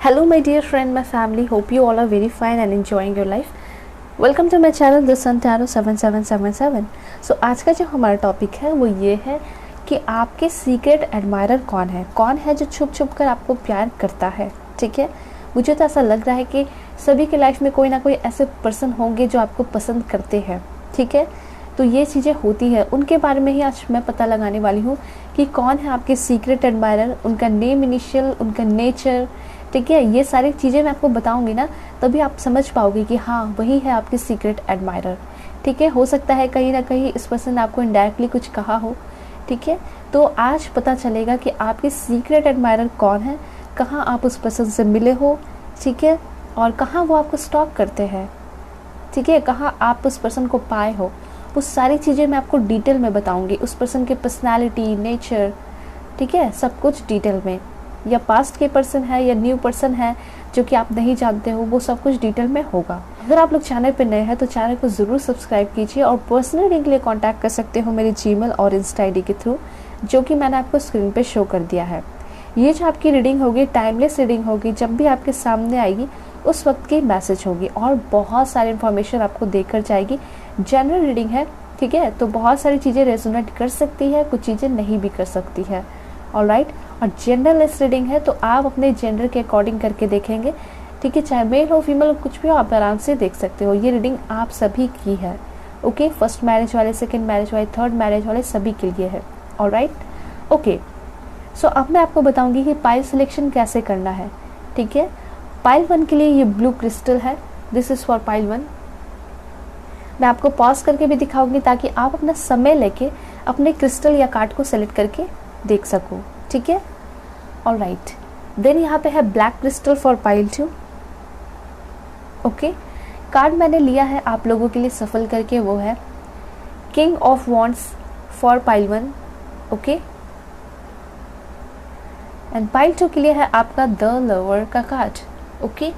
Hello my dear friend, my family, hope you all are very fine and enjoying your life. Welcome to my channel The Sun Tarot 7777. So आज का जो हमारा topic है वो ये है कि आपके सीक्रेट एडमायरर कौन है जो छुप छुप कर आपको प्यार करता है। ठीक है, मुझे तो ऐसा लग रहा है कि सभी के लाइफ में कोई ना कोई ऐसे पर्सन होंगे जो आपको पसंद करते हैं। ठीक है, तो ये चीज़ें होती है, उनके बारे में ही आज मैं पता लगाने वाली हूँ कि कौन है आपके सीक्रेट एडमायरर, उनका नेम इनिशियल, उनका नेचर। ठीक है, ये सारी चीज़ें मैं आपको बताऊंगी ना, तभी आप समझ पाओगे कि हाँ वही है आपके सीक्रेट एडमायरर। ठीक है, हो सकता है कहीं ना कहीं इस पर्सन ने आपको इनडायरेक्टली कुछ कहा हो। ठीक है, तो आज पता चलेगा कि आपके सीक्रेट एडमायरर कौन है, कहाँ आप उस पर्सन से मिले हो। ठीक है, और कहाँ वो आपको स्टॉक करते हैं। ठीक है, कहाँ आप उस पर्सन को पाए हो, वो सारी चीज़ें मैं आपको डिटेल में बताऊंगी। उस पर्सन की पर्सनालिटी, नेचर, ठीक है, सब कुछ डिटेल में। या पास्ट के पर्सन है या न्यू पर्सन है जो कि आप नहीं जानते हो, वो सब कुछ डिटेल में होगा। अगर आप लोग चैनल पर नए हैं तो चैनल को ज़रूर सब्सक्राइब कीजिए और पर्सनल रीडिंग के लिए कांटेक्ट कर सकते हो मेरे जीमेल और इंस्टा आईडी के थ्रू, जो कि मैंने आपको स्क्रीन पे शो कर दिया है। ये जो आपकी रीडिंग होगी टाइमलेस रीडिंग होगी, जब भी आपके सामने आएगी उस वक्त की मैसेज होगी और बहुत सारी इन्फॉर्मेशन आपको देकर जाएगी। जनरल रीडिंग है, ठीक है, तो बहुत सारी चीज़ें रेजोनेट कर सकती है, कुछ चीज़ें नहीं भी कर सकती है। ऑलराइट, और जेंडरलेस रीडिंग है तो आप अपने जेंडर के अकॉर्डिंग करके देखेंगे। ठीक है, चाहे मेल हो फीमेल हो कुछ भी हो, आप आराम से देख सकते हो। ये रीडिंग आप सभी की है। ओके, फर्स्ट मैरिज वाले, सेकंड मैरिज वाले, थर्ड मैरिज वाले सभी के लिए है। ऑलराइट, ओके, सो अब मैं आपको बताऊंगी कि पाइल सिलेक्शन कैसे करना है। ठीक है, पाइल 1 के लिए ये ब्लू क्रिस्टल है, दिस इज फॉर पाइल 1। मैं आपको पॉज करके भी दिखाऊंगी ताकि आप अपना समय लेके अपने क्रिस्टल या कार्ड को सेलेक्ट करके देख सको। ठीक है, ऑलराइट, देन यहाँ पे है black crystal for pile 2। Okay, card मैंने लिया है आप लोगों के लिए सफल करके, वो है king of wands for pile 1। Okay, and pile 2 के लिए है आपका द लवर का कार्ड। ओके,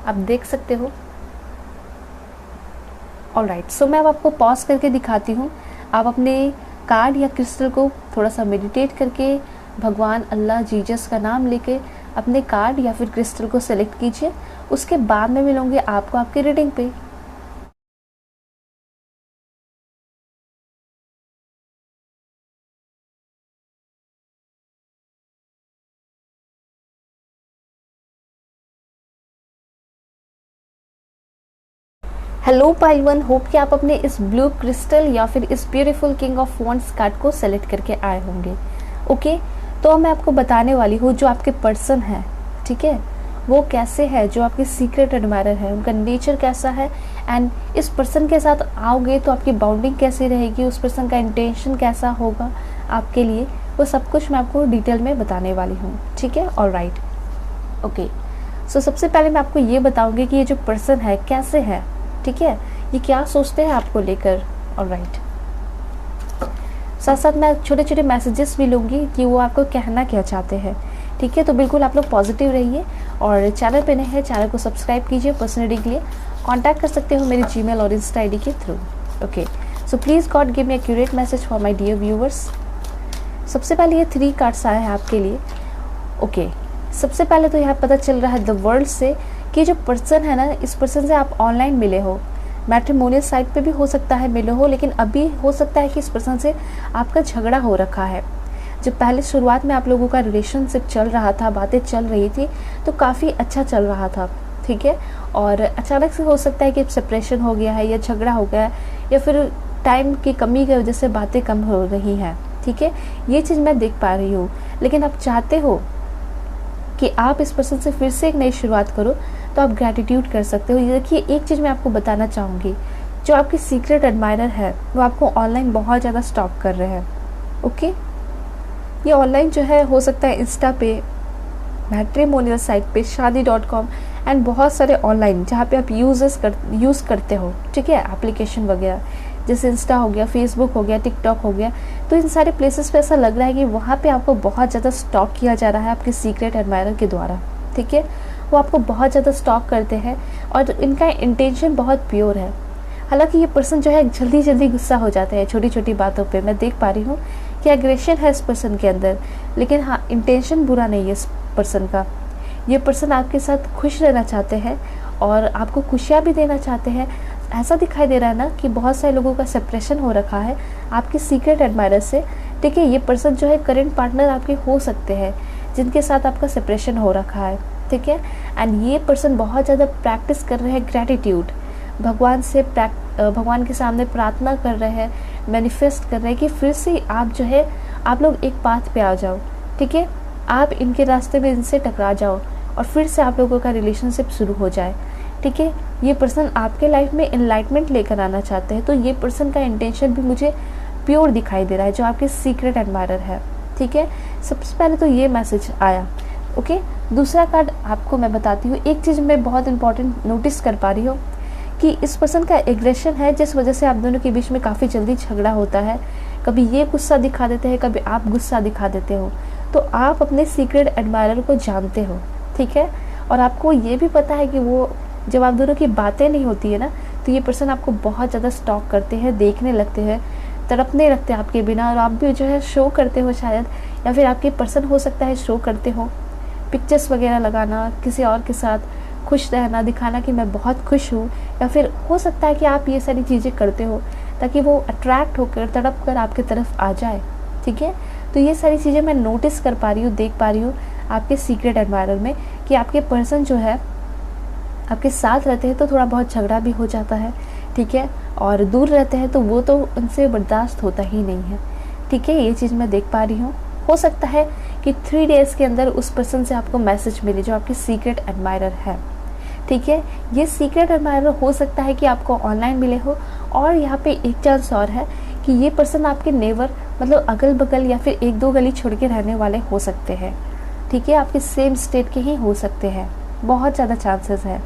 आप देख सकते हो। ऑलराइट, सो मैं अब आपको पॉज करके दिखाती हूँ। आप अपने कार्ड या क्रिस्टल को थोड़ा सा मेडिटेट करके भगवान, अल्लाह, जीसस का नाम लेके अपने कार्ड या फिर क्रिस्टल को सेलेक्ट कीजिए। उसके बाद में मिलूंगी आपको आपकी रीडिंग पे। हेलो पाइल 1, होप कि आप अपने इस ब्लू क्रिस्टल या फिर इस beautiful king of wands card को सेलेक्ट करके आए होंगे। ओके, तो मैं आपको बताने वाली हूँ जो आपके पर्सन है, ठीक है, वो कैसे है, जो आपके सीक्रेट एडमायरर है, उनका नेचर कैसा है, एंड इस पर्सन के साथ आओगे तो आपकी बाउंडिंग कैसी रहेगी, उस पर्सन का इंटेंशन कैसा होगा आपके लिए, वो सब कुछ मैं आपको डिटेल में बताने वाली हूँ। ठीक है, ऑलराइट, ओके, सो सबसे पहले मैं आपको ये बताऊँगी कि ये जो पर्सन है कैसे है। ठीक है, ये क्या सोचते हैं आपको लेकर। ऑलराइट, साथ साथ मैं छोटे छोटे मैसेजेस भी लूँगी कि वो आपको कहना क्या चाहते हैं। ठीक है, तो बिल्कुल आप लोग पॉजिटिव रहिए और चैनल पे नए हैं चैनल को सब्सक्राइब कीजिए। पर्सनल रीडिंग के लिए कांटेक्ट कर सकते हो मेरे जीमेल और इंस्टा आईडी के through. Okay, so please God give me accurate message for my dear viewers. सबसे पहले ये 3 कार्ड्स आए हैं आपके लिए। ओके, सबसे पहले तो यहाँ पता चल रहा है द वर्ल्ड से कि जो पर्सन है ना, इस पर्सन से आप ऑनलाइन मिले हो, मैट्रिमोनियल साइट पे भी हो सकता है मिले हो, लेकिन अभी हो सकता है कि इस पर्सन से आपका झगड़ा हो रखा है। जब पहले शुरुआत में आप लोगों का रिलेशनशिप चल रहा था, बातें चल रही थी, तो काफ़ी अच्छा चल रहा था। ठीक है, और अचानक से हो सकता है कि सेपरेशन हो गया है या झगड़ा हो गया है या फिर टाइम की कमी की वजह से बातें कम हो रही हैं। ठीक है, ये चीज़ मैं देख पा रही हूँ, लेकिन आप चाहते हो कि आप इस पर्सन से फिर से एक नई शुरुआत करो, तो आप ग्रैटिट्यूड कर सकते हो। ये देखिए, एक चीज़ मैं आपको बताना चाहूँगी, जो आपकी सीक्रेट एडमायरर है वो आपको ऑनलाइन बहुत ज़्यादा स्टॉक कर रहे हैं। ओके, ये ऑनलाइन जो है हो सकता है इंस्टा पे, मैट्रिमोनियल साइट पे, शादी.com एंड बहुत सारे ऑनलाइन जहाँ पे आप यूज़ करते हो। ठीक है, एप्लीकेशन वगैरह जैसे इंस्टा हो गया, फेसबुक हो गया, टिकटॉक हो गया, तो इन सारे प्लेसेस पे ऐसा लग रहा है कि वहाँ पे आपको बहुत ज़्यादा स्टॉक किया जा रहा है आपके सीक्रेट एडमायरर के द्वारा। ठीक है, वो आपको बहुत ज़्यादा स्टॉक करते हैं और इनका इंटेंशन बहुत प्योर है। हालांकि ये पर्सन जो है जल्दी जल्दी गुस्सा हो जाते हैं छोटी छोटी बातों पे। मैं देख पा रही हूँ कि एग्रेशन है इस पर्सन के अंदर, लेकिन हाँ, इंटेंशन बुरा नहीं है इस पर्सन का। ये पर्सन आपके साथ खुश रहना चाहते हैं और आपको खुशियाँ भी देना चाहते हैं। ऐसा दिखाई दे रहा है ना कि बहुत सारे लोगों का सेपरेशन हो रखा है आपके सीक्रेट एडमायरर से। ठीक है, ये पर्सन जो है करंट पार्टनर आपके हो सकते हैं जिनके साथ आपका सेपरेशन हो रखा है। ठीक है, एंड ये पर्सन बहुत ज़्यादा प्रैक्टिस कर रहे हैं ग्रैटिट्यूड, भगवान के सामने प्रार्थना कर रहे हैं, मैनिफेस्ट कर रहे हैं कि फिर से आप जो है आप लोग एक पाथ पे आ जाओ। ठीक है, आप इनके रास्ते में इनसे टकरा जाओ और फिर से आप लोगों का रिलेशनशिप शुरू हो जाए। ठीक है, ये पर्सन आपके लाइफ में एनलाइटमेंट लेकर आना चाहते हैं। तो ये पर्सन का इंटेंशन भी मुझे प्योर दिखाई दे रहा है जो आपके सीक्रेट एडमायरर है। ठीक है, सबसे पहले तो ये मैसेज आया। ओके, दूसरा कार्ड आपको मैं बताती हूँ। एक चीज़ मैं बहुत इंपॉर्टेंट नोटिस कर पा रही हूँ कि इस पर्सन का एग्रेशन है जिस वजह से आप दोनों के बीच में काफ़ी जल्दी झगड़ा होता है। कभी ये गुस्सा दिखा देते हैं, कभी आप गुस्सा दिखा देते हो। तो आप अपने सीक्रेट एडमायरर को जानते हो। ठीक है, और आपको ये भी पता है कि वो जब आप दोनों की बातें नहीं होती है ना तो ये पर्सन आपको बहुत ज़्यादा स्टॉक करते हैं, देखने लगते हैं, तड़पने लगते हैं आपके बिना, और आप भी जो है शो करते हो शायद, या फिर आपके पर्सन हो सकता है शो करते हो पिक्चर्स वगैरह लगाना, किसी और के साथ खुश रहना, दिखाना कि मैं बहुत खुश हूँ, या फिर हो सकता है कि आप ये सारी चीज़ें करते हो ताकि वो अट्रैक्ट होकर तड़प कर आपके तरफ आ जाए। ठीक है, तो ये सारी चीज़ें मैं नोटिस कर पा रही हूँ, देख पा रही हूँ आपके सीक्रेट एडमायरर में कि आपके पर्सन जो है आपके साथ रहते हैं तो थोड़ा बहुत झगड़ा भी हो जाता है। ठीक है, और दूर रहते हैं तो वो तो उनसे बर्दाश्त होता ही नहीं है। ठीक है, ये चीज़ मैं देख पा रही हूँ। हो सकता है कि 3 डेज़ के अंदर उस पर्सन से आपको मैसेज मिले जो आपकी सीक्रेट एडमायरर है। ठीक है, ये सीक्रेट एडमायरर हो सकता है कि आपको ऑनलाइन मिले हो, और यहाँ पे एक चांस और है कि ये पर्सन आपके नेबर मतलब अगल बगल या फिर 1-2 गली छोड़ के रहने वाले हो सकते हैं। ठीक है, आपके सेम स्टेट के ही हो सकते हैं, बहुत ज़्यादा चांसेस है।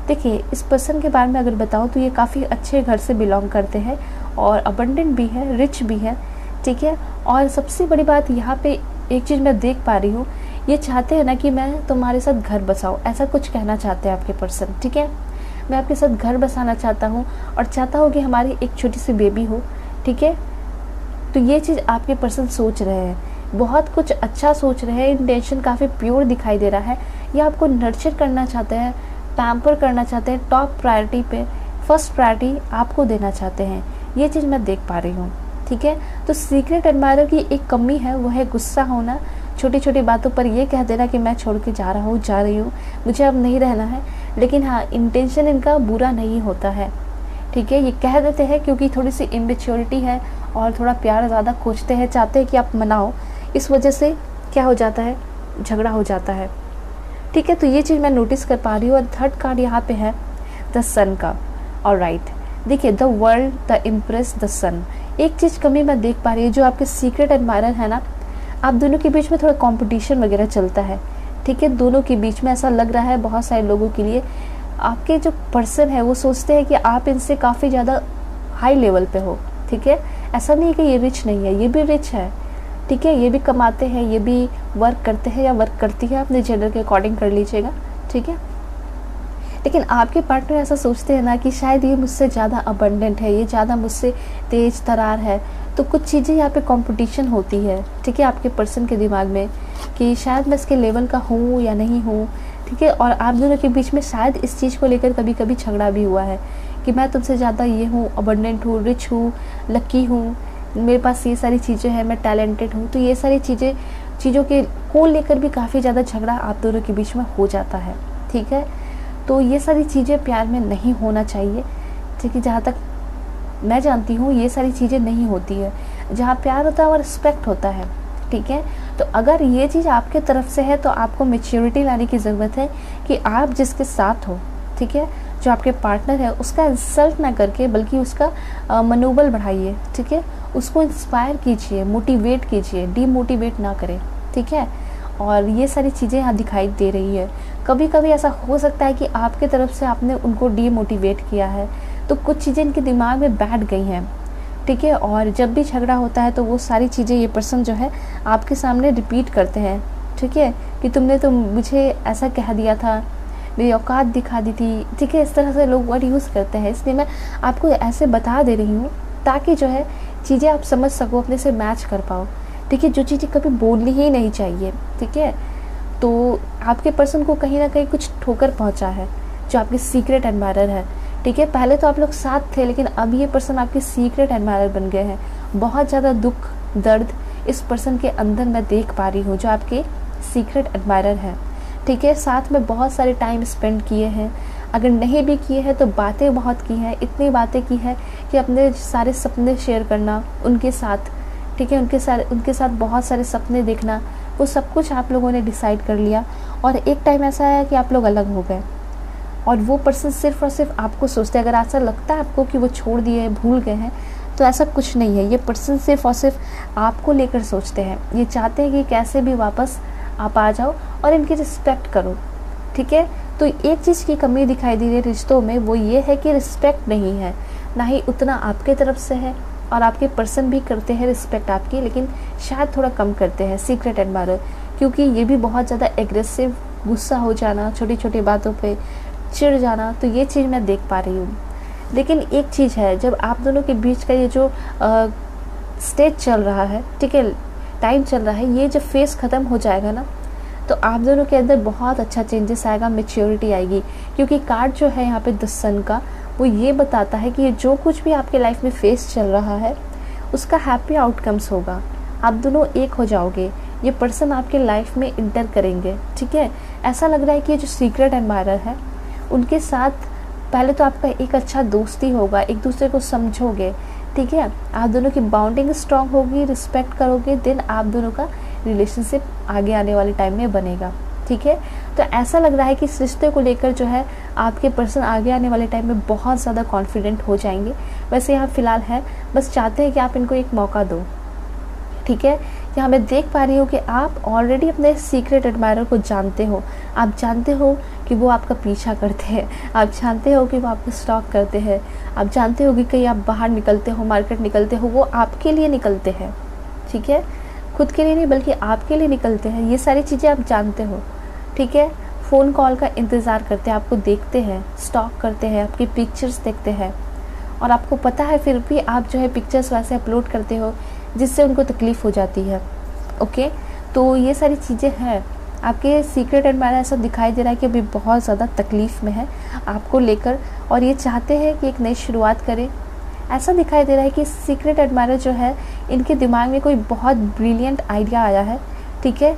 देखिए, इस पर्सन के बारे में अगर बताऊँ तो ये काफ़ी अच्छे घर से बिलोंग करते हैं और अबंडेंट भी है, रिच भी है। ठीक है, और सबसे बड़ी बात यहाँ पे एक चीज़ मैं देख पा रही हूँ, ये चाहते हैं ना कि मैं तुम्हारे साथ घर बसाऊँ, ऐसा कुछ कहना चाहते हैं आपके पर्सन। ठीक है, मैं आपके साथ घर बसाना चाहता हूँ और चाहता हूँ कि हमारी एक छोटी सी बेबी हो। ठीक है, तो ये चीज़ आपके पर्सन सोच रहे हैं, बहुत कुछ अच्छा सोच रहे हैं, इंटेंशन काफ़ी प्योर दिखाई दे रहा है। ये आपको नर्चर करना चाहते हैं, पैम्पर करना चाहते हैं, टॉप प्रायोरिटी पे फर्स्ट प्रायोरिटी आपको देना चाहते हैं। ये चीज़ मैं देख पा रही हूँ। ठीक है, तो सीक्रेट एडमायरर की एक कमी है, वो है गुस्सा होना, छोटी छोटी बातों पर ये कह देना कि मैं छोड़ के जा रहा हूँ, जा रही हूँ, मुझे अब नहीं रहना है। लेकिन हाँ, इंटेंशन इनका बुरा नहीं होता है। ठीक है, ये कह देते हैं क्योंकि थोड़ी सी इमेच्योरिटी है और थोड़ा प्यार ज़्यादा खोजते हैं, चाहते हैं कि आप मनाओ, इस वजह से क्या हो जाता है, झगड़ा हो जाता है। ठीक है, तो ये चीज़ मैं नोटिस कर पा रही हूँ। और थर्ड कार्ड यहाँ पे है द सन का। ऑलराइट, देखिए, the world, the empress, the sun. एक चीज़ कमी मैं देख पा रही हूँ, जो आपके सीक्रेट एडमायरर है ना, आप दोनों के बीच में थोड़ा कंपटीशन वगैरह चलता है। ठीक है, दोनों के बीच में ऐसा लग रहा है बहुत सारे लोगों के लिए, आपके जो पर्सन है वो सोचते हैं कि आप इनसे काफ़ी ज़्यादा हाई लेवल पे हो। ठीक है, ऐसा नहीं है कि ये रिच नहीं है, ये भी रिच है। ठीक है, ये भी कमाते हैं, ये भी वर्क करते हैं या वर्क करती है, अपने जेंडर के अकॉर्डिंग कर लीजिएगा। ठीक है, लेकिन आपके पार्टनर ऐसा सोचते हैं ना कि शायद ये मुझसे ज़्यादा अबंडेंट है, ये ज़्यादा मुझसे तेज तरार है, तो कुछ चीज़ें यहाँ पे कंपटीशन होती है। ठीक है, आपके पर्सन के दिमाग में कि शायद मैं इसके लेवल का हूँ या नहीं हूँ। ठीक है, और आप दोनों के बीच में शायद इस चीज़ को लेकर कभी कभी झगड़ा भी हुआ है कि मैं तुमसे ज़्यादा ये हूँ, अबंडेंट हूँ, रिच हूँ, लकी हूँ, मेरे पास ये सारी चीज़ें हैं, मैं टैलेंटेड हूँ। तो ये सारी चीज़ों के को लेकर भी काफ़ी ज़्यादा झगड़ा आप दोनों के बीच में हो जाता है। ठीक है, तो ये सारी चीज़ें प्यार में नहीं होना चाहिए। ठीक है, जहाँ तक मैं जानती हूँ ये सारी चीज़ें नहीं होती है। जहाँ प्यार होता है और रिस्पेक्ट होता है। ठीक है, तो अगर ये चीज़ आपके तरफ से है तो आपको मैच्योरिटी लाने की ज़रूरत है कि आप जिसके साथ हो, ठीक है, जो आपके पार्टनर है, उसका इंसल्ट ना करके बल्कि उसका मनोबल बढ़ाइए। ठीक है, उसको इंस्पायर कीजिए, मोटिवेट कीजिए, डीमोटिवेट ना करें। ठीक है, और ये सारी चीज़ें यहाँ दिखाई दे रही है। कभी कभी ऐसा हो सकता है कि आपके तरफ से आपने उनको डीमोटिवेट किया है, तो कुछ चीज़ें इनके दिमाग में बैठ गई हैं। ठीक है, और जब भी झगड़ा होता है तो वो सारी चीज़ें ये पर्सन जो है आपके सामने रिपीट करते हैं। ठीक है, कि तुमने तो मुझे ऐसा कह दिया था, मेरी औकात दिखा दी थी। ठीक है, इस तरह से लोग वर्ड यूज़ करते हैं। इसलिए मैं आपको ऐसे बता दे रही हूँ ताकि जो है चीज़ें आप समझ सको, अपने से मैच कर पाओ। ठीक है, जो चीज़ें कभी बोलनी ही नहीं चाहिए। ठीक है, तो आपके पर्सन को कहीं ना कहीं कुछ ठोकर पहुंचा है, जो आपके सीक्रेट एडमायरर है। ठीक है, पहले तो आप लोग साथ थे, लेकिन अब ये पर्सन आपके सीक्रेट एडमायरर बन गए हैं। बहुत ज़्यादा दुख दर्द इस पर्सन के अंदर मैं देख पा रही हूँ, जो आपके सीक्रेट एडमायरर है। ठीक है, साथ में बहुत सारे टाइम स्पेंड किए हैं, अगर नहीं भी किए हैं तो बातें बहुत की हैं, इतनी बातें की है कि अपने सारे सपने शेयर करना उनके साथ। ठीक है, उनके साथ बहुत सारे सपने देखना, वो सब कुछ आप लोगों ने डिसाइड कर लिया। और एक टाइम ऐसा आया कि आप लोग अलग हो गए, और वो पर्सन सिर्फ और सिर्फ आपको सोचते हैं। अगर ऐसा लगता है आपको कि वो छोड़ दिए हैं, भूल गए हैं, तो ऐसा कुछ नहीं है। ये पर्सन सिर्फ और सिर्फ आपको लेकर सोचते हैं। ये चाहते हैं कि कैसे भी वापस आप आ जाओ और इनकी रिस्पेक्ट करो। ठीक है, तो एक चीज़ की कमी दिखाई दे रही है रिश्तों में, वो ये है कि रिस्पेक्ट नहीं है, ना ही उतना आपके तरफ से है। और आपके पर्सन भी करते हैं रिस्पेक्ट आपकी, लेकिन शायद थोड़ा कम करते हैं सीक्रेट एडमायरर, क्योंकि ये भी बहुत ज़्यादा एग्रेसिव, गुस्सा हो जाना, छोटी छोटी बातों पे चिढ़ जाना, तो ये चीज़ मैं देख पा रही हूँ। लेकिन एक चीज़ है, जब आप दोनों के बीच का ये जो स्टेज चल रहा है, ठीक है, टाइम चल रहा है, ये जब फेस ख़त्म हो जाएगा ना, तो आप दोनों के अंदर बहुत अच्छा चेंजेस आएगा, मैच्योरिटी आएगी। क्योंकि कार्ड जो है यहाँ पे द सन का, वो ये बताता है कि ये जो कुछ भी आपके लाइफ में फेस चल रहा है, उसका हैप्पी आउटकम्स होगा। आप दोनों एक हो जाओगे, ये पर्सन आपके लाइफ में इंटर करेंगे। ठीक है, ऐसा लग रहा है कि ये जो सीक्रेट एडमायरर है, उनके साथ पहले तो आपका एक अच्छा दोस्ती होगा, एक दूसरे को समझोगे। ठीक है, आप दोनों की बाउंडिंग स्ट्रांग होगी, रिस्पेक्ट करोगे, देन आप दोनों का रिलेशनशिप आगे आने वाले टाइम में बनेगा। ठीक है, तो ऐसा लग रहा है कि इस रिश्ते को लेकर जो है आपके पर्सन आगे आने वाले टाइम में बहुत ज़्यादा कॉन्फिडेंट हो जाएंगे। वैसे यहाँ फ़िलहाल है, बस चाहते हैं कि आप इनको एक मौका दो। ठीक है, यहाँ मैं देख पा रही हूँ कि आप ऑलरेडी अपने सीक्रेट एडमायरर को जानते हो। आप जानते हो कि वो आपका पीछा करते हैं, आप जानते हो कि वो आपको स्टॉक करते हैं, आप जानते हो कि कहीं आप बाहर निकलते हो, मार्केट निकलते हो, वो आपके लिए निकलते हैं। ठीक है, खुद के लिए नहीं बल्कि आपके लिए निकलते हैं। ये सारी चीज़ें आप जानते हो। ठीक है, फ़ोन कॉल का इंतज़ार करते हैं, आपको देखते हैं, स्टॉक करते हैं, आपकी पिक्चर्स देखते हैं, और आपको पता है फिर भी आप जो है पिक्चर्स वैसे अपलोड करते हो जिससे उनको तकलीफ़ हो जाती है। ओके, तो ये सारी चीज़ें हैं। आपके सीक्रेट एडमायरर ऐसा दिखाई दे रहा है कि अभी बहुत ज़्यादा तकलीफ़ में है आपको लेकर, और ये चाहते हैं कि एक नई शुरुआत करें। ऐसा दिखाई दे रहा है कि सीक्रेट एडमायरर जो है, इनके दिमाग में कोई बहुत ब्रिलियंट आइडिया आया है। ठीक है,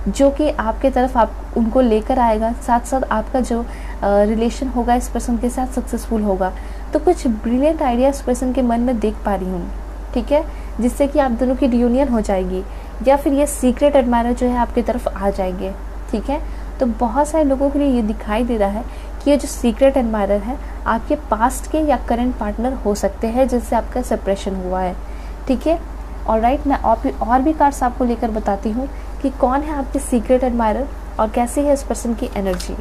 जो कि आपके तरफ आप उनको लेकर आएगा, साथ साथ आपका जो रिलेशन होगा इस पर्सन के साथ सक्सेसफुल होगा। तो कुछ ब्रिलियंट आइडिया इस पर्सन के मन में देख पा रही हूँ। ठीक है, जिससे कि आप दोनों की रियूनियन हो जाएगी, या फिर ये सीक्रेट एडमायरर जो है आपकी तरफ आ जाएंगे। ठीक है, तो बहुत सारे लोगों के लिए ये दिखाई दे रहा है कि ये जो सीक्रेट एडमायरर है आपके पास्ट के या करंट पार्टनर हो सकते हैं, जिससे आपका सेपरेशन हुआ है। ठीक है, ऑलराइट, मैं और भी कार्ड्स आपको लेकर बताती हूँ कि कौन है आपके सीक्रेट एडमायरर और कैसी है इस पर्सन की एनर्जी।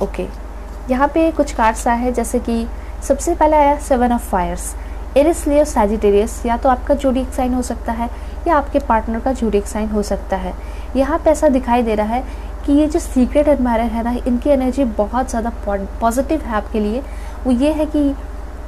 ओके, यहाँ पे कुछ कार्ड्स आए हैं, जैसे कि सबसे पहले आया 7 of fires, Aries, Leo, Sagittarius. या तो आपका ज़ोडिएक साइन हो सकता है या आपके पार्टनर का ज़ोडिएक साइन हो सकता है। यहाँ पे ऐसा दिखाई दे रहा है कि ये जो सीक्रेट एडमायरर है ना, इनकी एनर्जी बहुत ज़्यादा पॉजिटिव है आपके लिए। वो ये है कि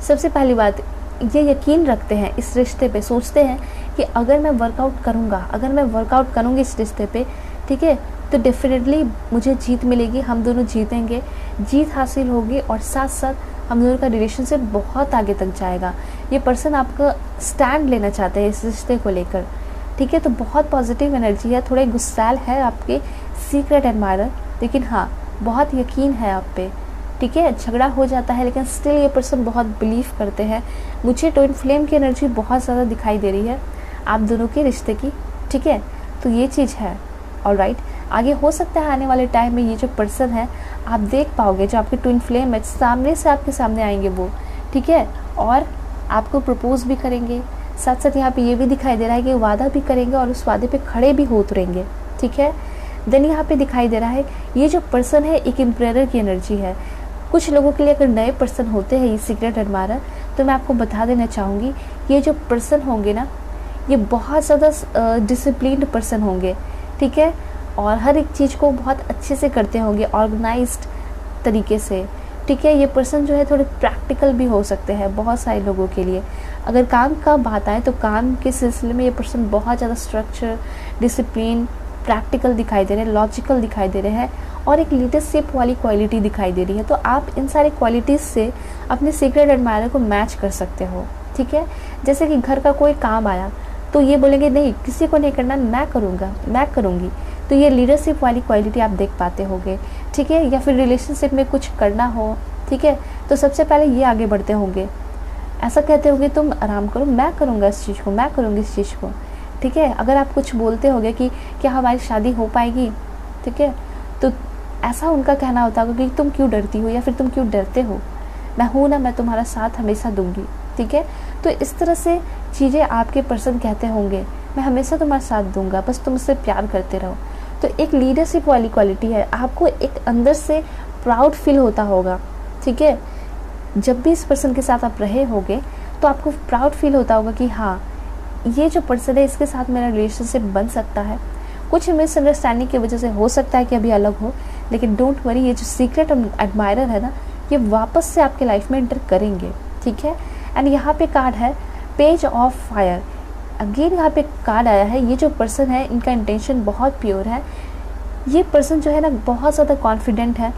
सबसे पहली बात, ये यकीन रखते हैं इस रिश्ते पे, सोचते हैं कि अगर मैं वर्कआउट करूँगा, अगर मैं वर्कआउट करूँगी इस रिश्ते पे, ठीक है, तो डेफिनेटली मुझे जीत मिलेगी, हम दोनों जीतेंगे, जीत हासिल होगी, और साथ साथ हम दोनों का रिलेशनशिप बहुत आगे तक जाएगा। ये पर्सन आपका स्टैंड लेना चाहते हैं इस रिश्ते को लेकर। ठीक है, तो बहुत पॉजिटिव एनर्जी है। थोड़े गुस्सैल है आपके सीक्रेट एडमायरर, लेकिन हाँ, बहुत यकीन है आप पे। ठीक है, झगड़ा हो जाता है लेकिन स्टिल ये पर्सन बहुत बिलीव करते हैं। मुझे ट्विन फ्लेम की एनर्जी बहुत ज़्यादा दिखाई दे रही है आप दोनों के रिश्ते की। ठीक है, तो ये चीज़ है। ऑलराइट, आगे हो सकता है आने वाले टाइम में ये जो पर्सन है आप देख पाओगे, जो आपके ट्विन फ्लेम है, सामने से आपके सामने आएंगे वो। ठीक है, और आपको प्रपोज भी करेंगे। साथ साथ यहाँ पे ये भी दिखाई दे रहा है कि वादा भी करेंगे और उस वादे पे खड़े भी हो उतरेंगे। ठीक है, देन यहाँ पे दिखाई दे रहा है ये जो पर्सन है एक एम्परर की एनर्जी है। कुछ लोगों के लिए अगर नए पर्सन होते हैं ये सीक्रेट एडमायरर, तो मैं आपको बता देना चाहूँगी ये जो पर्सन होंगे ना, ये बहुत ज़्यादा डिसिप्लिन्ड पर्सन होंगे। ठीक है, और हर एक चीज़ को बहुत अच्छे से करते होंगे, ऑर्गेनाइज्ड तरीके से। ठीक है। ये पर्सन जो है थोड़े प्रैक्टिकल भी हो सकते हैं बहुत सारे लोगों के लिए। अगर काम का बात आए तो काम के सिलसिले में ये पर्सन बहुत ज़्यादा स्ट्रक्चर, डिसिप्लिन, प्रैक्टिकल दिखाई दे रहे हैं, लॉजिकल दिखाई दे रहे हैं और एक लीडरशिप वाली क्वालिटी दिखाई दे रही है। तो आप इन सारे क्वालिटीज़ से अपने सीक्रेट एडमायरर को मैच कर सकते हो, ठीक है। जैसे कि घर का कोई काम आया तो ये बोलेंगे नहीं किसी को नहीं करना, मैं करूँगा, मैं करूँगी। तो ये लीडरशिप वाली क्वालिटी आप देख पाते होंगे, ठीक है। या फिर रिलेशनशिप में कुछ करना हो, ठीक है, तो सबसे पहले ये आगे बढ़ते होंगे, ऐसा कहते होंगे तुम आराम करो, मैं करूँगा इस चीज़ को, मैं करूँगी इस चीज़ को, ठीक है। अगर आप कुछ बोलते होगे कि क्या हमारी शादी हो पाएगी, ठीक है, तो ऐसा उनका कहना होता होगा कि तुम क्यों डरती हो या फिर तुम क्यों डरते हो, मैं हूँ ना, मैं तुम्हारा साथ हमेशा दूंगी, ठीक है। तो इस तरह से चीज़ें आपके पर्सन कहते होंगे, मैं हमेशा तुम्हारा साथ दूंगा, बस तुम मुझसे प्यार करते रहो। तो एक लीडरशिप वाली क्वालिटी है, आपको एक अंदर से प्राउड फील होता होगा, ठीक है। जब भी इस पर्सन के साथ आप रहे होगे तो आपको प्राउड फील होता होगा कि हाँ ये जो पर्सन है इसके साथ मेरा रिलेशनशिप बन सकता है। कुछ मिसअंडरस्टैंडिंग की वजह से हो सकता है कि अभी अलग हो, लेकिन डोंट वरी, ये जो सीक्रेट एडमायरर है ना, ये वापस से आपके लाइफ में एंटर करेंगे, ठीक है। एंड यहाँ पे कार्ड है पेज ऑफ फायर। अगेन यहाँ पे कार्ड आया है, ये जो पर्सन है इनका इंटेंशन बहुत प्योर है। ये पर्सन जो है ना बहुत ज़्यादा कॉन्फिडेंट है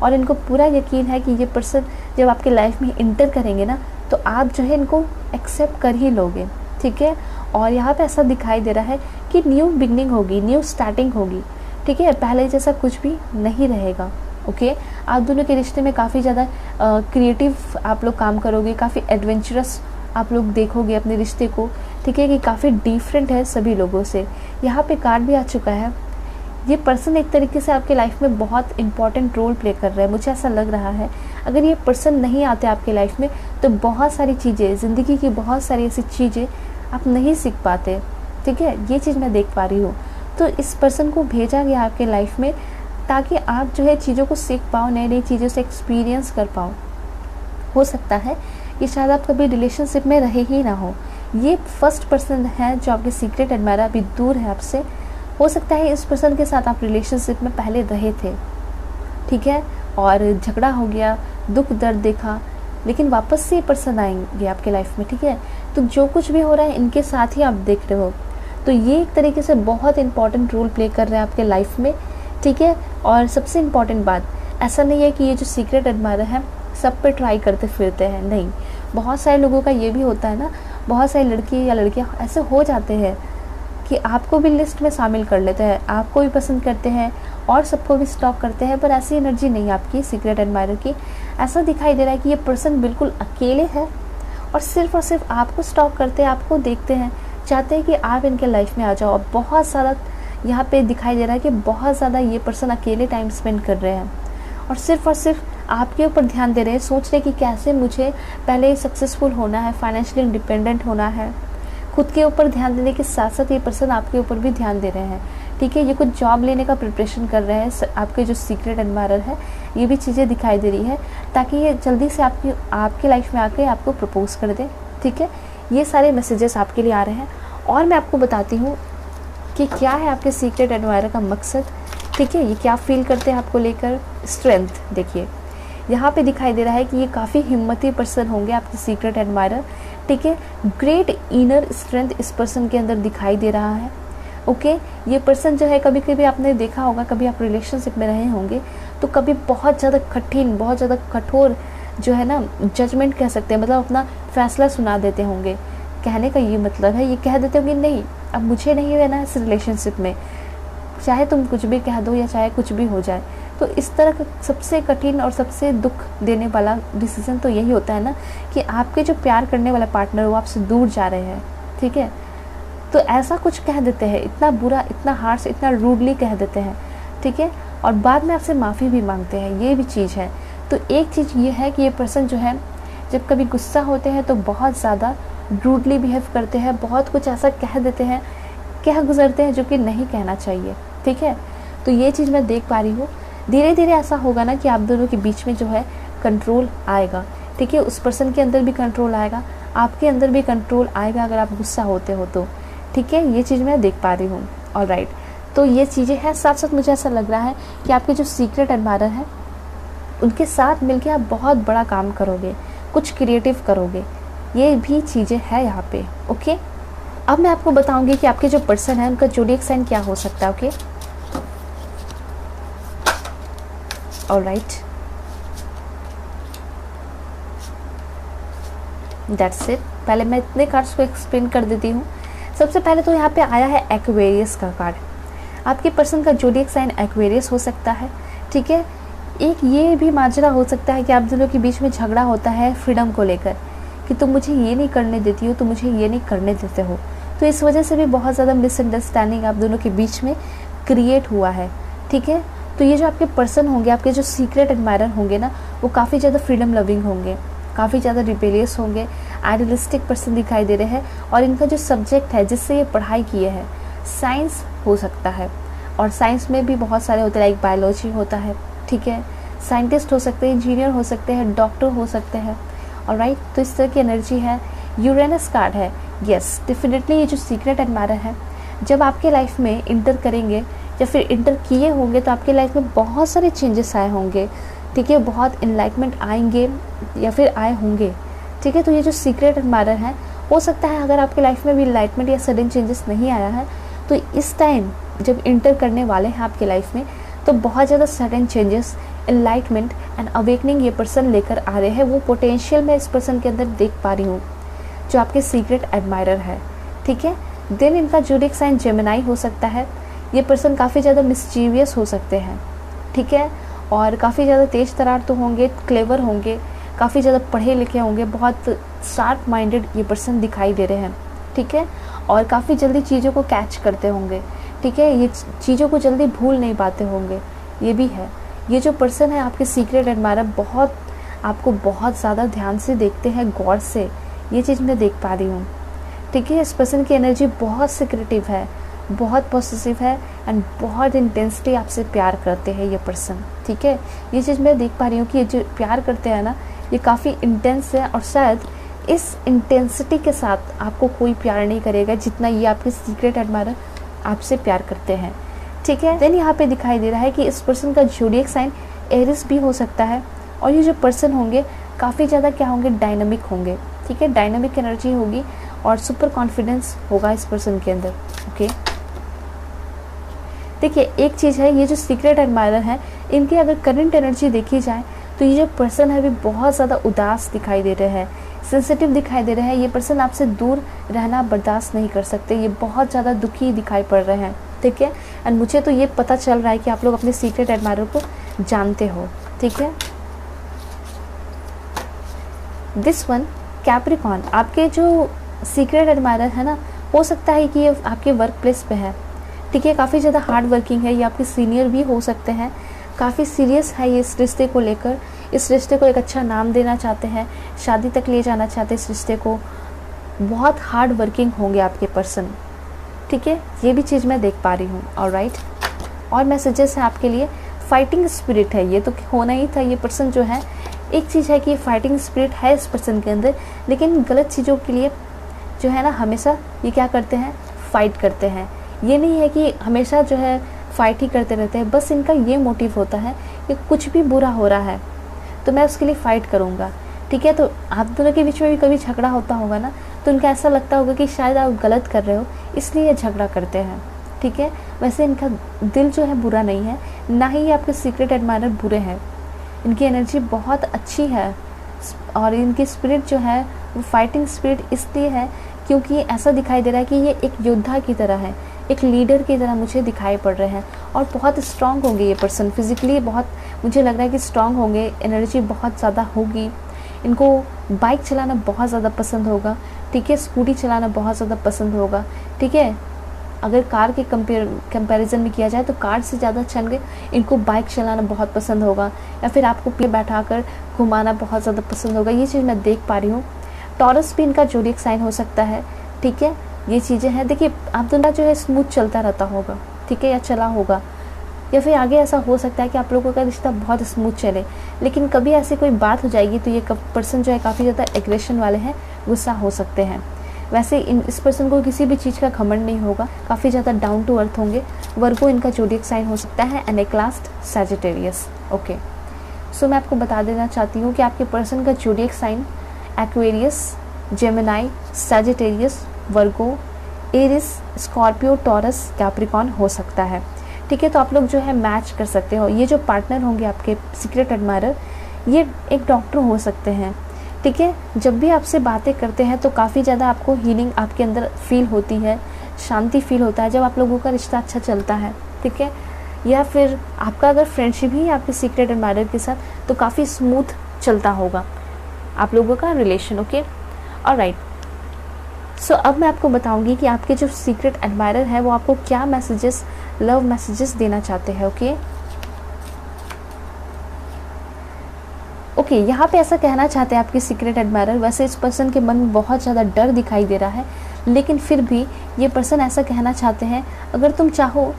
और इनको पूरा यकीन है कि ये पर्सन जब आपके लाइफ में इंटर करेंगे ना तो आप जो है इनको एक्सेप्ट कर ही लोगे, ठीक है। और यहाँ पे ऐसा दिखाई दे रहा है कि न्यू बिगनिंग होगी, न्यू स्टार्टिंग होगी, ठीक है। पहले जैसा कुछ भी नहीं रहेगा, ओके। आप दोनों के रिश्ते में काफ़ी ज़्यादा क्रिएटिव आप लोग काम करोगे, काफ़ी एडवेंचरस आप लोग देखोगे अपने रिश्ते को, ठीक है, कि काफ़ी डिफरेंट है सभी लोगों से। यहाँ पे कार्ड भी आ चुका है, ये पर्सन एक तरीके से आपके लाइफ में बहुत इंपॉर्टेंट रोल प्ले कर रहा है, मुझे ऐसा लग रहा है। अगर ये पर्सन नहीं आते आपके लाइफ में तो बहुत सारी चीज़ें, ज़िंदगी की बहुत सारी ऐसी चीज़ें आप नहीं सीख पाते, ठीक है। ये चीज़ मैं देख पा रही हूँ। तो इस पर्सन को भेजा गया आपके लाइफ में ताकि आप जो है चीज़ों को सीख पाओ, नई नई चीज़ों से एक्सपीरियंस कर पाओ। हो सकता है कि शायद आप कभी रिलेशनशिप में रहे ही ना हो। ये फर्स्ट पर्सन है जो आपके सीक्रेट एडमायरर अभी दूर है आपसे। हो सकता है इस पर्सन के साथ आप रिलेशनशिप में पहले रहे थे, ठीक है, और झगड़ा हो गया, दुख दर्द देखा, लेकिन वापस से ये पर्सन आएंगे आपके लाइफ में, ठीक है। तो जो कुछ भी हो रहा है इनके साथ ही आप देख रहे हो। तो ये एक तरीके से बहुत इंपॉर्टेंट रोल प्ले कर रहे हैं आपके लाइफ में, ठीक है। और सबसे इम्पॉर्टेंट बात, ऐसा नहीं है कि ये जो सीक्रेट एडमायरर है सब पे ट्राई करते फिरते हैं, नहीं। बहुत सारे लोगों का ये भी होता है ना, बहुत सारी लड़की या लड़कियाँ ऐसे हो जाते हैं कि आपको भी लिस्ट में शामिल कर लेते हैं, आपको भी पसंद करते हैं और सबको भी स्टॉक करते हैं, पर ऐसी एनर्जी नहीं है आपकी सीक्रेट एडमायरर की। ऐसा दिखाई दे रहा है कि ये पर्सन बिल्कुल अकेले है और सिर्फ आपको स्टॉक करते हैं, आपको देखते हैं, चाहते हैं कि आप इनके लाइफ में आ जाओ। और बहुत सारा यहाँ पे दिखाई दे रहा है कि बहुत ज़्यादा ये पर्सन अकेले टाइम स्पेंड कर रहे हैं और सिर्फ आपके ऊपर ध्यान दे रहे हैं, सोच रहे कि कैसे मुझे पहले सक्सेसफुल होना है, फाइनेंशियली इंडिपेंडेंट होना है। खुद के ऊपर ध्यान देने के साथ साथ ये पर्सन आपके ऊपर भी ध्यान दे रहे हैं, ठीक है। ये कुछ जॉब लेने का प्रिपरेशन कर रहे हैं। आपके जो सीक्रेट एडमायरर है ये भी चीज़ें दिखाई दे रही है ताकि ये जल्दी से आपके लाइफ में आके आपको प्रपोज कर दे, ठीक है। ये सारे मैसेजेस आपके लिए आ रहे हैं और मैं आपको बताती हूँ कि क्या है आपके सीक्रेट एडमायरर का मकसद, ठीक है। ये क्या फील करते हैं आपको लेकर। स्ट्रेंथ देखिए, यहाँ पे दिखाई दे रहा है कि ये काफ़ी हिम्मती पर्सन होंगे आपके सीक्रेट एडमायरर, ठीक है। ग्रेट इनर स्ट्रेंथ इस पर्सन के अंदर दिखाई दे रहा है, ओके। ये पर्सन जो है, कभी कभी आपने देखा होगा, कभी आप रिलेशनशिप में रहे होंगे तो कभी बहुत ज़्यादा कठिन, बहुत ज़्यादा कठोर जो है ना जजमेंट कह सकते हैं, मतलब अपना फैसला सुना देते होंगे। कहने का ये मतलब है, ये कह देते होंगे नहीं अब मुझे नहीं रहना है इस रिलेशनशिप में, चाहे तुम कुछ भी कह दो या चाहे कुछ भी हो जाए। तो इस तरह का सबसे कठिन और सबसे दुख देने वाला डिसीजन तो यही होता है ना कि आपके जो प्यार करने वाला पार्टनर वो आपसे दूर जा रहे हैं, ठीक है। तो ऐसा कुछ कह देते हैं, इतना बुरा, इतना हार्श, इतना रूडली कह देते हैं, ठीक है। और बाद में आपसे माफ़ी भी मांगते हैं, ये भी चीज़ है। तो एक चीज़ ये है कि ये पर्सन जो है जब कभी गुस्सा होते हैं तो बहुत ज़्यादा रूडली बिहेव करते हैं, बहुत कुछ ऐसा कह देते हैं, कह गुजरते हैं जो कि नहीं कहना चाहिए, ठीक है। तो ये चीज़ मैं देख पा रही हूँ। धीरे धीरे ऐसा होगा ना कि आप दोनों के बीच में जो है कंट्रोल आएगा, ठीक है। उस पर्सन के अंदर भी कंट्रोल आएगा, आपके अंदर भी कंट्रोल आएगा अगर आप गुस्सा होते हो तो, ठीक है। ये चीज़ मैं देख पा रही हूँ। ऑलराइट, तो ये चीज़ें हैं। साथ साथ मुझे ऐसा लग रहा है कि आपके जो सीक्रेट एडमायरर है उनके साथ मिलके आप बहुत बड़ा काम करोगे, कुछ क्रिएटिव करोगे, ये भी चीज़ें हैं यहाँ पे। ओके, अब मैं आपको बताऊंगी कि आपके जो पर्सन है उनका ज़ोडिएक साइन क्या हो सकता है। Okay, alright, that's it. पहले मैं इतने कार्ड्स को एक्सप्लेन कर देती हूँ। सबसे पहले तो यहाँ पे आया है एक्वेरियस का कार्ड। आपके पर्सन का ज़ोडिएक साइन एक्वेरियस हो सकता है, ठीक है। एक ये भी माजरा हो सकता है कि आप दोनों के बीच में झगड़ा होता है फ्रीडम को लेकर, कि तुम मुझे ये नहीं करने देती हो, तुम मुझे ये नहीं करने देते हो। तो इस वजह से भी बहुत ज़्यादा मिसअंडरस्टैंडिंग आप दोनों के बीच में क्रिएट हुआ है, ठीक है। तो ये जो आपके पर्सन होंगे, आपके जो सीक्रेट एडमायरर होंगे ना, वो काफ़ी ज़्यादा फ्रीडम लविंग होंगे, काफ़ी ज़्यादा रिबेलियस होंगे, आइडियलिस्टिक पर्सन दिखाई दे रहे हैं। और इनका जो सब्जेक्ट है जिससे ये पढ़ाई किए हैं, साइंस हो सकता है। और साइंस में भी बहुत सारे होते हैं, लाइक बायोलॉजी होता है, ठीक है। साइंटिस्ट हो सकते हैं, इंजीनियर हो सकते हैं, डॉक्टर हो सकते हैं, ऑलराइट। तो इस तरह की एनर्जी है। यूरेनस कार्ड है। यस, डेफिनेटली ये जो सीक्रेट एडमायरर है, जब आपके लाइफ में इंटर करेंगे या फिर इंटर किए होंगे तो आपके लाइफ में बहुत सारे चेंजेस आए होंगे, ठीक है। बहुत इनलाइटमेंट आएंगे या फिर आए होंगे, ठीक है। तो ये जो सीक्रेट एडमायरर है, हो सकता है अगर आपके लाइफ में भी इनलाइटमेंट या सडन चेंजेस नहीं आया है, तो इस टाइम जब इंटर करने वाले हैं आपके लाइफ में, तो बहुत ज़्यादा sudden changes, enlightenment and awakening ये पर्सन लेकर आ रहे हैं। वो पोटेंशियल मैं इस पर्सन के अंदर देख पा रही हूँ, जो आपके सीक्रेट एडमायरर है, ठीक है। देन इनका ज़ोडिएक साइन जेमिनी हो सकता है। ये पर्सन काफ़ी ज़्यादा मिस्चीवियस हो सकते हैं, ठीक है। और काफ़ी ज़्यादा तेज़ तरार तो होंगे, क्लेवर होंगे, काफ़ी ज़्यादा पढ़े लिखे होंगे, बहुत शार्प माइंडेड ये पर्सन दिखाई दे रहे हैं, ठीक है। और काफ़ी जल्दी चीज़ों को कैच करते होंगे, ठीक है। ये चीज़ों को जल्दी भूल नहीं पाते होंगे, ये भी है। ये जो पर्सन है आपके सीक्रेट एडमायरर, बहुत आपको बहुत ज़्यादा ध्यान से देखते हैं, गौर से, ये चीज़ मैं देख पा रही हूँ, ठीक है। इस पर्सन की एनर्जी बहुत सिक्रेटिव है, बहुत पॉजिटिव है एंड बहुत इंटेंसिटी आपसे प्यार करते हैं ये पर्सन, ठीक है। ये चीज़ मैं देख पा रही हूँ कि ये जो प्यार करते हैं ना, ये काफ़ी इंटेंस है। और शायद इस इंटेंसिटी के साथ आपको कोई प्यार नहीं करेगा जितना ये आपके सीक्रेट एडमायरर आपसे प्यार करते हैं, ठीक है। देन यहाँ पे दिखाई दे रहा है कि इस पर्सन का ज़ोडिएक साइन एरिस भी हो सकता है। और ये जो पर्सन होंगे काफ़ी ज़्यादा क्या होंगे, डायनामिक होंगे, ठीक है। डायनामिक एनर्जी होगी और सुपर कॉन्फिडेंस होगा इस पर्सन के अंदर, ओके। देखिए एक चीज़ है, ये जो सीक्रेट एडमायरर है, इनकी अगर करंट एनर्जी देखी जाए तो ये जो पर्सन है भी बहुत ज़्यादा उदास दिखाई दे रहे हैं, सेंसिटिव दिखाई दे रहे हैं। ये पर्सन आपसे दूर रहना बर्दाश्त नहीं कर सकते, ये बहुत ज़्यादा दुखी दिखाई पड़ रहे हैं, ठीक है। एंड मुझे तो ये पता चल रहा है कि आप लोग अपने सीक्रेट एडमायरर को जानते हो, ठीक है। दिस वन कैप्रिकॉर्न, आपके जो सीक्रेट एडमायरर है ना, हो सकता है कि ये आपके वर्क प्लेस पे है, ठीक है। काफ़ी ज़्यादा हार्ड वर्किंग है, ये आपके सीनियर भी हो सकते हैं, काफ़ी सीरियस है ये इस रिश्ते को लेकर, इस रिश्ते को एक अच्छा नाम देना चाहते हैं, शादी तक ले जाना चाहते हैं इस रिश्ते को। बहुत हार्ड वर्किंग होंगे आपके पर्सन, ठीक है। ये भी चीज़ मैं देख पा रही हूँ, ऑलराइट। और मैसेजेस है आपके लिए, फाइटिंग स्पिरिट है, ये तो होना ही था। ये पर्सन जो है, एक चीज़ है कि फाइटिंग स्पिरिट है इस पर्सन के अंदर, लेकिन गलत चीज़ों के लिए जो है ना, हमेशा ये क्या करते हैं, फाइट करते हैं। ये नहीं है कि हमेशा जो है फाइट ही करते रहते हैं, बस इनका ये मोटिव होता है कि कुछ भी बुरा हो रहा है तो मैं उसके लिए फ़ाइट करूँगा, ठीक है। तो आप दोनों के बीच में भी कभी झगड़ा होता होगा ना, तो उनका ऐसा लगता होगा कि शायद आप गलत कर रहे हो, इसलिए ये झगड़ा करते हैं, ठीक है। वैसे इनका दिल जो है बुरा नहीं है, ना ही ये आपके सीक्रेट एडमायरर बुरे हैं। इनकी एनर्जी बहुत अच्छी है और इनकी स्पिरिट जो है वो फाइटिंग स्पिरिट इसलिए है क्योंकि ऐसा दिखाई दे रहा है कि ये एक योद्धा की तरह है, एक लीडर की तरह मुझे दिखाई पड़ रहे हैं। और बहुत स्ट्रांग होंगे ये पर्सन, फिजिकली बहुत मुझे लग रहा है कि स्ट्रांग होंगे, एनर्जी बहुत ज़्यादा होगी। इनको बाइक चलाना बहुत ज़्यादा पसंद होगा, ठीक है। स्कूटी चलाना बहुत ज़्यादा पसंद होगा, ठीक है। अगर कार के कंपैरिजन में किया जाए तो कार से ज़्यादा अच्छा इनको बाइक चलाना बहुत पसंद होगा, या फिर आपको पे बैठा कर घुमाना बहुत ज़्यादा पसंद होगा। ये चीज़ मैं देख पा रही हूँ। टॉरस भी इनका ज़ोडिएक साइन हो सकता है, ठीक है। ये चीज़ें हैं। देखिए आप दोनों जो है स्मूथ चलता रहता होगा, ठीक है, या चला होगा, या फिर आगे ऐसा हो सकता है कि आप लोगों का रिश्ता बहुत स्मूथ चले, लेकिन कभी ऐसी कोई बात हो जाएगी तो ये पर्सन जो है काफ़ी ज़्यादा एग्रेशन वाले हैं, गुस्सा हो सकते हैं। वैसे इस पर्सन को किसी भी चीज़ का घमंड नहीं होगा, काफ़ी ज़्यादा डाउन टू अर्थ होंगे। वर्गो इनका ज़ोडिएक साइन हो सकता है एंड एक लास्ट सैजिटेरियस, ओके। सो मैं आपको बता देना चाहती हूँ कि आपके पर्सन का zodiac sign Aquarius, Gemini, Sagittarius, Virgo, Aries, Scorpio, Taurus, Capricorn हो सकता है। ठीक है, तो आप लोग जो है मैच कर सकते हो। ये जो पार्टनर होंगे आपके सीक्रेट एडमायरर, ये एक डॉक्टर हो सकते हैं। ठीक है, जब भी आपसे बातें करते हैं तो काफ़ी ज़्यादा आपको हीलिंग आपके अंदर फील होती है, शांति फील होता है जब आप लोगों का रिश्ता अच्छा चलता है। ठीक है, या फिर आपका अगर फ्रेंडशिप ही है आपके सीक्रेट एडमायरर के साथ तो काफ़ी स्मूथ चलता होगा आप लोगों का रिलेशन। Okay, alright. सो अब मैं आपको बताऊंगी कि आपके जो सीक्रेट एडमायरर है वो आपको क्या मैसेजेस, लव मैसेजेस देना चाहते हैं। ओके, यहाँ पे ऐसा कहना चाहते हैं आपके सीक्रेट एडमायरर, वैसे इस पर्सन के मन में बहुत ज़्यादा डर दिखाई दे रहा है, लेकिन फिर भी ये पर्सन ऐसा कहना चाहते हैं, अगर तुम चाहो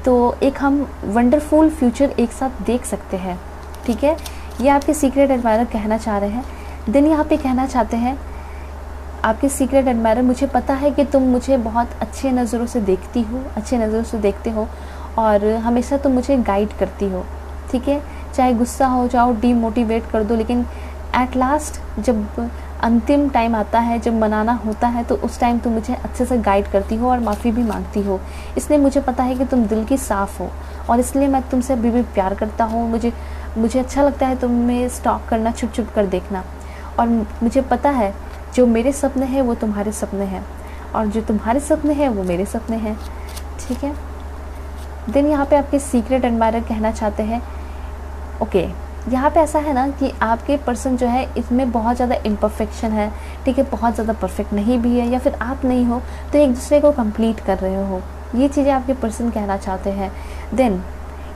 तो एक हम वंडरफुल फ्यूचर एक साथ देख सकते हैं। ठीक है, ये आपके सीक्रेट एडमायरर कहना चाह रहे हैं। देन यहाँ पे कहना चाहते हैं आपके सीक्रेट एडमायरर, मुझे पता है कि तुम मुझे बहुत अच्छे नज़रों से देखती हो, अच्छे नज़रों से देखते हो और हमेशा तुम मुझे गाइड करती हो। ठीक है, चाहे गुस्सा हो जाओ, डीमोटिवेट कर दो, लेकिन एट लास्ट जब अंतिम टाइम आता है, जब मनाना होता है, तो उस टाइम तुम मुझे अच्छे से गाइड करती हो और माफ़ी भी मांगती हो। इसलिए मुझे पता है कि तुम दिल की साफ़ हो और इसलिए मैं तुमसे अभी भी प्यार करता हूँ। मुझे अच्छा लगता है तुम्हें स्टॉक करना, छुप छुप कर देखना, और मुझे पता है जो मेरे सपने हैं वो तुम्हारे सपने हैं और जो तुम्हारे सपने हैं वो मेरे सपने हैं। ठीक है, देन यहाँ पे आपके सीक्रेट एडमायरर कहना चाहते हैं, ओके, यहाँ पे ऐसा है ना कि आपके पर्सन जो है इसमें बहुत ज़्यादा इम्परफेक्शन है। ठीक है, बहुत ज़्यादा परफेक्ट नहीं भी है, या फिर आप नहीं हो तो एक दूसरे को कंप्लीट कर रहे हो, ये चीज़ें आपके पर्सन कहना चाहते हैं। देन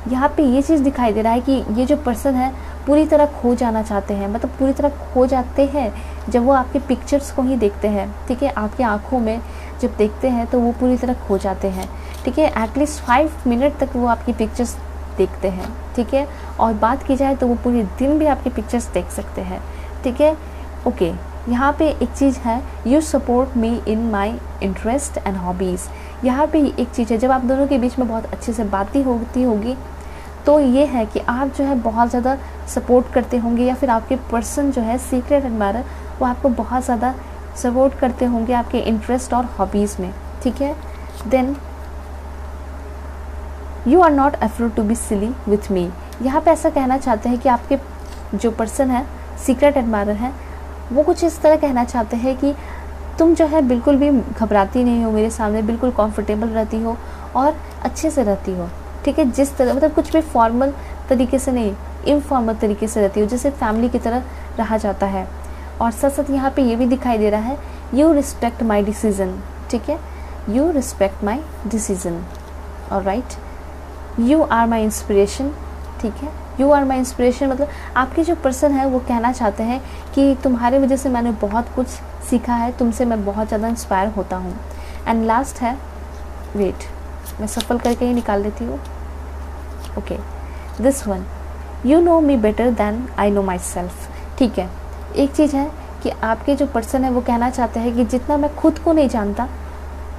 यहाँ पे ये चीज़ दिखाई दे रहा है कि ये जो पर्सन है पूरी तरह खो जाना चाहते हैं, मतलब पूरी तरह खो जाते हैं जब वो आपके पिक्चर्स को ही देखते हैं। ठीक है, आपकी आंखों में जब देखते हैं तो वो पूरी तरह खो जाते हैं। ठीक है, एटलीस्ट 5 मिनट तक वो आपकी पिक्चर्स देखते हैं। ठीक है, और बात की जाए तो वो पूरे दिन भी आपकी पिक्चर्स देख सकते हैं। ठीक है, ओके, यहाँ पे एक चीज़ है, you support me in my interest and hobbies. यहाँ पे एक चीज़ है, जब आप दोनों के बीच में बहुत अच्छे से बातें होती होगी तो ये है कि आप जो है बहुत ज़्यादा सपोर्ट करते होंगे, या फिर आपके पर्सन जो है सीक्रेट एडमायरर वो आपको बहुत ज़्यादा सपोर्ट करते होंगे आपके इंटरेस्ट और हॉबीज़ में। ठीक है, then you are not afraid to be silly with me. यहाँ पे ऐसा कहना चाहते हैं कि आपके जो पर्सन है सीक्रेट एडमायरर है वो कुछ इस तरह कहना चाहते हैं कि तुम जो है बिल्कुल भी घबराती नहीं हो मेरे सामने, बिल्कुल कंफर्टेबल रहती हो और अच्छे से रहती हो। ठीक है, जिस तरह मतलब कुछ भी फॉर्मल तरीके से नहीं, इनफॉर्मल तरीके से रहती हो, जैसे फैमिली की तरह रहा जाता है। और साथ साथ यहाँ पे ये भी दिखाई दे रहा है, यू रिस्पेक्ट माई डिसीज़न। ठीक है, you respect my decision, alright, you are my inspiration. ठीक है, यू आर माई इंस्पिरेशन मतलब आपके जो पर्सन है वो कहना चाहते हैं कि तुम्हारे वजह से मैंने बहुत कुछ सीखा है, तुमसे मैं बहुत ज़्यादा इंस्पायर होता हूँ। एंड लास्ट है, वेट, मैं सफल करके ही निकाल देती हूँ। Okay, this one, you know me better than I know my self. ठीक है, एक चीज़ है कि आपके जो पर्सन है वो कहना चाहते हैं कि जितना मैं खुद को नहीं जानता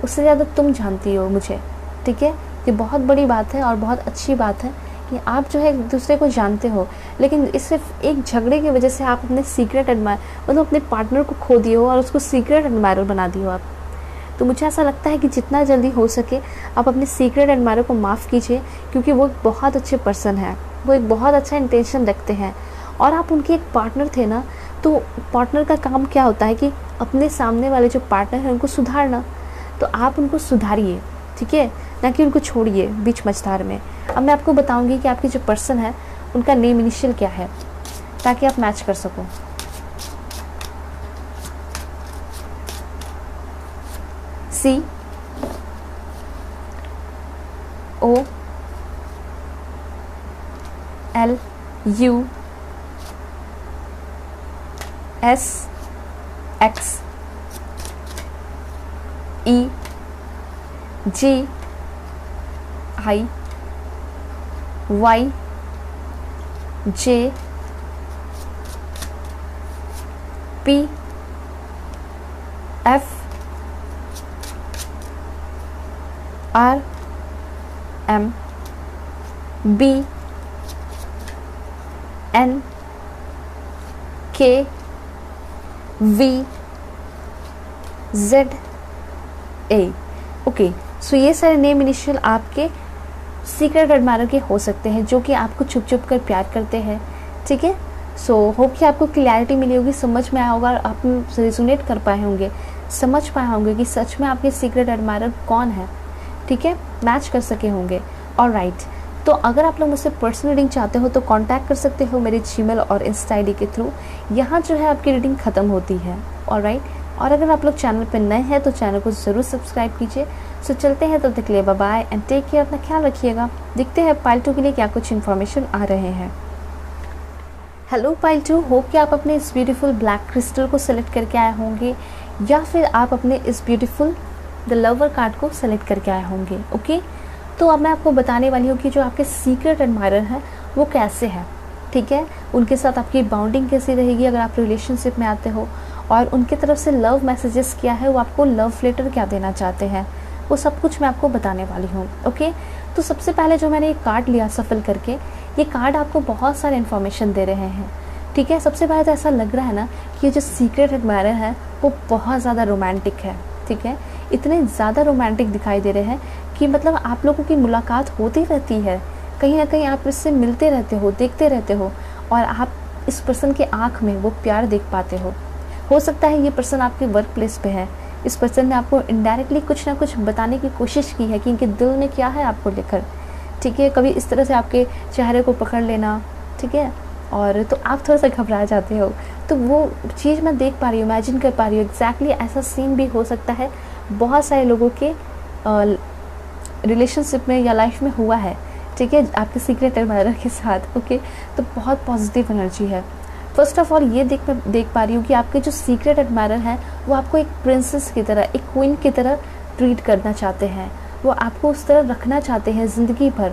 उससे ज़्यादा तुम जानती हो मुझे। ठीक है, ये बहुत बड़ी बात है और बहुत अच्छी बात है कि आप जो है एक दूसरे को जानते हो, लेकिन इस सिर्फ एक झगड़े की वजह से आप अपने सीक्रेट एडमायर मतलब अपने पार्टनर को खो दिए हो और उसको सीक्रेट एडमायरर बना दिए हो आप। तो मुझे ऐसा लगता है कि जितना जल्दी हो सके आप अपने सीक्रेट एडमायरर को माफ़ कीजिए, क्योंकि वो एक बहुत अच्छे पर्सन है, वो एक बहुत अच्छा इंटेंशन रखते हैं और आप उनके एक पार्टनर थे ना। तो पार्टनर का काम क्या होता है कि अपने सामने वाले जो पार्टनर हैं उनको सुधारना, तो आप उनको सुधारिए। ठीक है, ना कि उनको छोड़िए बीच मझधार में। अब मैं आपको बताऊंगी कि आपके जो पर्सन है उनका नेम इनिशियल क्या है ताकि आप मैच कर सको। C O L U S X E G I Y J P F R M B NKVZA। Okay, so ये सारे नेम इनिशियल आपके सीक्रेट एडमायरर के हो सकते हैं, जो कि आपको छुप छुप कर प्यार करते हैं। ठीक है, सो होप कि आपको क्लैरिटी मिली होगी, समझ में आया होगा, आप रिजोनेट कर पाए होंगे, समझ पाए होंगे कि सच में आपके सीक्रेट एडमायरर कौन है। ठीक है, मैच कर सके होंगे। ऑलराइट, तो अगर आप लोग मुझसे पर्सनल रीडिंग चाहते हो तो कांटेक्ट कर सकते हो मेरे जीमेल और इंस्टा आईडी के थ्रू। यहाँ जो है आपकी रीडिंग ख़त्म होती है। ऑलराइट, और अगर आप लोग चैनल पर नए हैं तो चैनल को ज़रूर सब्सक्राइब कीजिए। सो चलते हैं, तब तक के लिए bye bye and take care, अपना ख्याल रखिएगा। देखते हैं पाइल 2 के लिए क्या कुछ इन्फॉर्मेशन आ रहे हैं। हेलो पाइल 2, होप कि आप अपने इस ब्यूटीफुल ब्लैक क्रिस्टल को सेलेक्ट करके आए होंगे, या फिर आप अपने इस ब्यूटीफुल द लवर कार्ड को सेलेक्ट करके आए होंगे। ओके, तो अब मैं आपको बताने वाली हूँ कि जो आपके सीक्रेट एडमायरर हैं वो कैसे हैं। ठीक है, उनके साथ आपकी बाउंडिंग कैसी रहेगी अगर आप रिलेशनशिप में आते हो, और उनकी तरफ से लव मैसेजेस क्या है, वो आपको लव लेटर क्या देना चाहते हैं, वो सब कुछ मैं आपको बताने वाली हूँ। ओके, तो सबसे पहले जो मैंने ये कार्ड लिया सफल करके, ये कार्ड आपको बहुत सारे इन्फॉर्मेशन दे रहे हैं। ठीक है, सबसे पहले तो ऐसा लग रहा है ना कि ये जो सीक्रेट एडमायरर है वो बहुत ज़्यादा रोमांटिक है। ठीक है, इतने ज़्यादा रोमांटिक दिखाई दे रहे हैं कि मतलब आप लोगों की मुलाकात होती रहती है, कहीं ना कहीं आप इससे मिलते रहते हो, देखते रहते हो, और आप इस पर्सन के आँख में वो प्यार देख पाते हो सकता है ये पर्सन आपके वर्क प्लेस पे है, इस पर्सन ने आपको इनडायरेक्टली कुछ ना कुछ बताने की कोशिश की है कि इनके दिल में क्या है आपको लेकर। ठीक है, कभी इस तरह से आपके चेहरे को पकड़ लेना, ठीक है, और तो आप थोड़ा सा घबरा जाते हो। तो वो चीज़ मैं देख पा रही हूँ, इमेजिन कर पा रही हूँ, एग्जैक्टली ऐसा सीन भी हो सकता है, बहुत सारे लोगों के रिलेशनशिप में या लाइफ में हुआ है। ठीक है, आपके सीक्रेट एडमायरर के साथ। ओके, तो बहुत पॉजिटिव एनर्जी है। फर्स्ट ऑफ ऑल ये देख पा रही हूँ कि आपके जो सीक्रेट एडमायरर हैं वो आपको एक प्रिंसेस की तरह, एक क्वीन की तरह ट्रीट करना चाहते हैं, वो आपको उस तरह रखना चाहते हैं ज़िंदगी भर,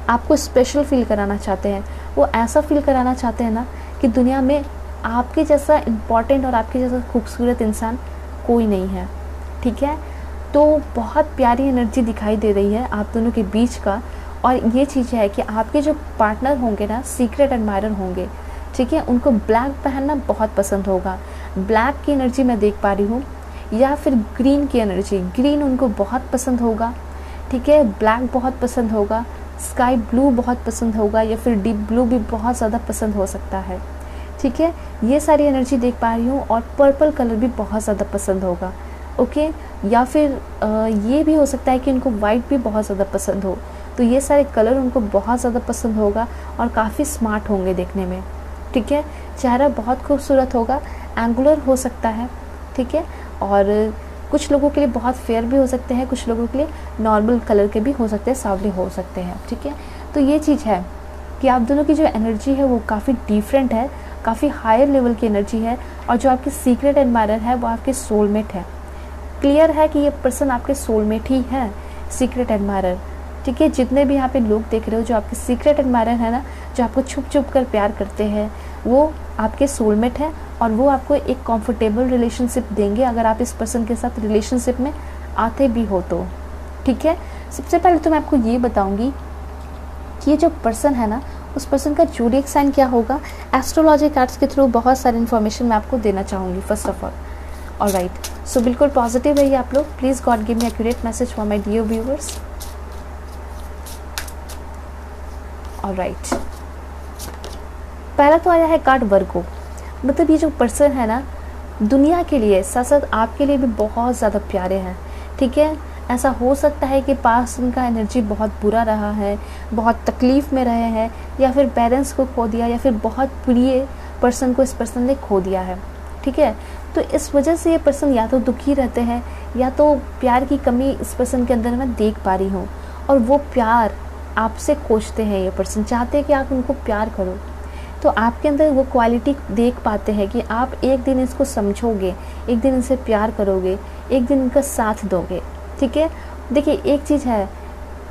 आपको स्पेशल फील कराना चाहते हैं। वो ऐसा फील कराना चाहते हैं ना कि दुनिया में आपके जैसा इम्पॉर्टेंट और आपके जैसा खूबसूरत इंसान कोई नहीं है। ठीक है, तो बहुत प्यारी एनर्जी दिखाई दे रही है आप दोनों के बीच का, और ये चीज़ है कि आपके जो पार्टनर होंगे ना, सीक्रेट एडमायरर होंगे, ठीक है, उनको ब्लैक पहनना बहुत पसंद होगा। ब्लैक की एनर्जी मैं देख पा रही हूँ, या फिर ग्रीन की एनर्जी, ग्रीन उनको बहुत पसंद होगा। ठीक है, ब्लैक बहुत पसंद होगा, स्काई ब्लू बहुत पसंद होगा, या फिर डीप ब्लू भी बहुत ज़्यादा पसंद हो सकता है। ठीक है, ये सारी एनर्जी देख पा रही हूँ, और पर्पल कलर भी बहुत ज़्यादा पसंद होगा। ओके, या फिर ये भी हो सकता है कि उनको वाइट भी बहुत ज़्यादा पसंद हो, तो ये सारे कलर उनको बहुत ज़्यादा पसंद होगा, और काफ़ी स्मार्ट होंगे देखने में। ठीक है, चेहरा बहुत खूबसूरत होगा, एंगुलर हो सकता है। ठीक है, और कुछ लोगों के लिए बहुत फेयर भी हो सकते हैं, कुछ लोगों के लिए नॉर्मल कलर के भी हो सकते हैं, सांवले हो सकते हैं। ठीक है, तो ये चीज़ है कि आप दोनों की जो एनर्जी है वो काफ़ी डिफरेंट है, काफ़ी हायर लेवल की एनर्जी है, और जो आपके सीक्रेट एडमायरर है वो आपके सोलमेट है। क्लियर है कि ये पर्सन आपके सोलमेट ही है, सीक्रेट एडमायरर। ठीक है, जितने भी यहाँ पे लोग देख रहे हो जो आपके सीक्रेट एडमायरर है ना, जो आपको छुप छुप कर प्यार करते हैं, वो आपके सोलमेट है, और वो आपको एक कंफर्टेबल रिलेशनशिप देंगे अगर आप इस पर्सन के साथ रिलेशनशिप में आते भी हो तो। ठीक है, सबसे पहले तो मैं आपको ये बताऊंगी कि ये जो पर्सन है ना, उस पर्सन का ज़ोडिएक साइन क्या होगा। एस्ट्रोलॉजी कार्ड्स के थ्रू बहुत सारी इन्फॉर्मेशन मैं आपको देना चाहूँगी first of all. Alright, so बिल्कुल पॉजिटिव रहिए आप लोग। Please God give me accurate message for my dear viewers. Alright, पहला तो आया है कार्ड वर्गो। मतलब ये जो पर्सन है ना, दुनिया के लिए साथ साथ आपके लिए भी बहुत ज़्यादा प्यारे हैं। ठीक है, ऐसा हो सकता है कि पास इनका एनर्जी बहुत बुरा रहा है, बहुत तकलीफ़ में रहे हैं, या फिर पेरेंट्स को खो दिया, या फिर बहुत प्रिय पर्सन को इस पर्सन ने खो दिया है। ठीक है, तो इस वजह से ये पर्सन या तो दुखी रहते हैं, या तो प्यार की कमी इस पर्सन के अंदर मैं देख पा रही हूँ, और वो प्यार आपसे खोजते हैं। ये पर्सन चाहते हैं कि आप उनको प्यार करो, तो आपके अंदर वो क्वालिटी देख पाते हैं कि आप एक दिन इसको समझोगे, एक दिन इनसे प्यार करोगे, एक दिन इनका साथ दोगे। ठीक है, देखिए एक चीज़ है,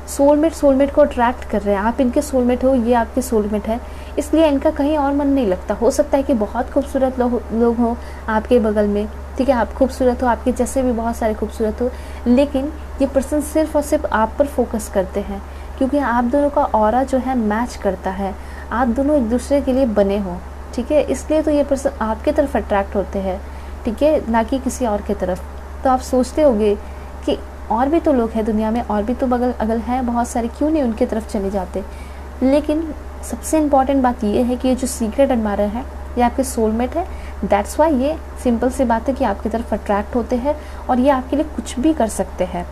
सोलमेट को अट्रैक्ट कर रहे हैं, आप इनके सोलमेट हो, ये आपके सोलमेट है, इसलिए इनका कहीं और मन नहीं लगता। हो सकता है कि बहुत खूबसूरत लोग हो आपके बगल में, ठीक है, आप खूबसूरत हो, आपके जैसे भी बहुत सारे खूबसूरत हो, लेकिन ये पर्सन सिर्फ और सिर्फ आप पर फोकस करते हैं, क्योंकि आप दोनों का ऑरा जो है मैच करता है। आप दोनों एक दूसरे के लिए बने हो, ठीक है, इसलिए तो ये पर्सन आपके तरफ अट्रैक्ट होते हैं, ठीक है, ना कि किसी और के तरफ। तो आप सोचते होगे कि और भी तो लोग हैं दुनिया में, और भी तो बगल अगल हैं बहुत सारे, क्यों नहीं उनके तरफ चले जाते। लेकिन सबसे इम्पॉर्टेंट बात ये है कि ये जो सीक्रेट एडमायरर है ये आपके सोलमेट है। दैट्स वाई ये सिंपल सी बात है कि आपकी तरफ अट्रैक्ट होते हैं और ये आपके लिए कुछ भी कर सकते हैं,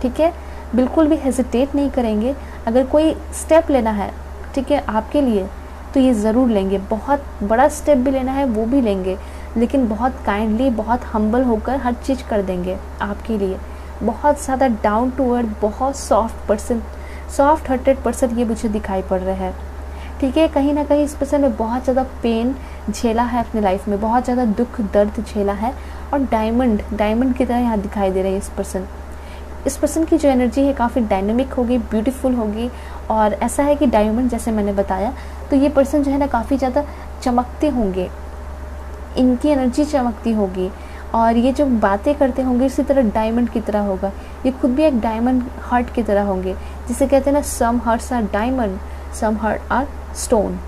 ठीक है। बिल्कुल भी हेजिटेट नहीं करेंगे। अगर कोई स्टेप लेना है, ठीक है, आपके लिए, तो ये ज़रूर लेंगे। बहुत बड़ा स्टेप भी लेना है वो भी लेंगे, लेकिन बहुत काइंडली, बहुत हम्बल होकर हर चीज़ कर देंगे आपके लिए। बहुत ज़्यादा डाउन टू अर्थ, बहुत soft person, soft hearted person ये मुझे दिखाई पड़ रहा है, ठीक है। कहीं ना कहीं इस पर्सन ने बहुत ज़्यादा पेन झेला है अपने लाइफ में, बहुत ज़्यादा दुख दर्द झेला है, और डायमंड की तरह यहाँ दिखाई दे रही है इस पर्सन। इस पर्सन की जो एनर्जी है काफ़ी डायनेमिक होगी, ब्यूटीफुल होगी, और ऐसा है कि डायमंड जैसे मैंने बताया, तो ये पर्सन जो है ना काफ़ी ज़्यादा चमकते होंगे, इनकी एनर्जी चमकती होगी, और ये जो बातें करते होंगे इसी तरह डायमंड की तरह होगा। ये खुद भी एक डायमंड हार्ट की तरह होंगे, जिसे कहते हैं ना, some hearts are diamond, some heart are stone.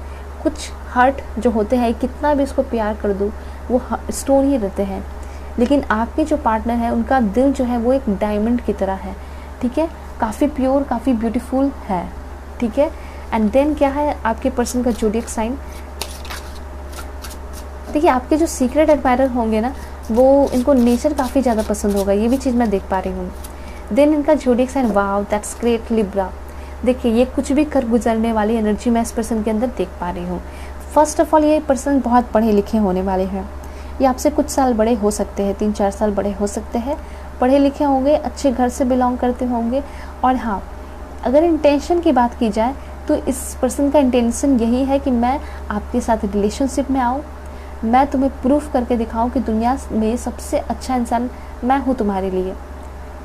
कुछ हार्ट जो होते हैं कितना भी उसको प्यार कर दो वो स्टोन ही रहते हैं, लेकिन आपके जो पार्टनर है उनका दिल जो है वो एक डायमंड की तरह है, ठीक है, काफ़ी प्योर, काफ़ी ब्यूटीफुल है, ठीक है। एंड देन क्या है आपके पर्सन का ज़ोडिएक साइन। देखिए आपके जो सीक्रेट एडमायरर होंगे ना, वो इनको नेचर काफ़ी ज़्यादा पसंद होगा, ये भी चीज़ मैं देख पा रही हूँ। देन इनका zodiac sign, wow that's great, Libra. देखिए ये कुछ भी कर गुजरने वाली एनर्जी मैं इस पर्सन के अंदर देख पा रही हूँ। फर्स्ट ऑफ ऑल ये पर्सन बहुत पढ़े लिखे होने वाले हैं, ये आपसे कुछ साल बड़े हो सकते हैं, 3-4 साल बड़े हो सकते हैं, पढ़े लिखे होंगे, अच्छे घर से बिलोंग करते होंगे। और हाँ, अगर इंटेंशन की बात की जाए तो इस पर्सन का इंटेंशन यही है कि मैं आपके साथ रिलेशनशिप में आऊँ, मैं तुम्हें प्रूफ करके दिखाऊँ कि दुनिया में सबसे अच्छा इंसान मैं हूँ तुम्हारे लिए,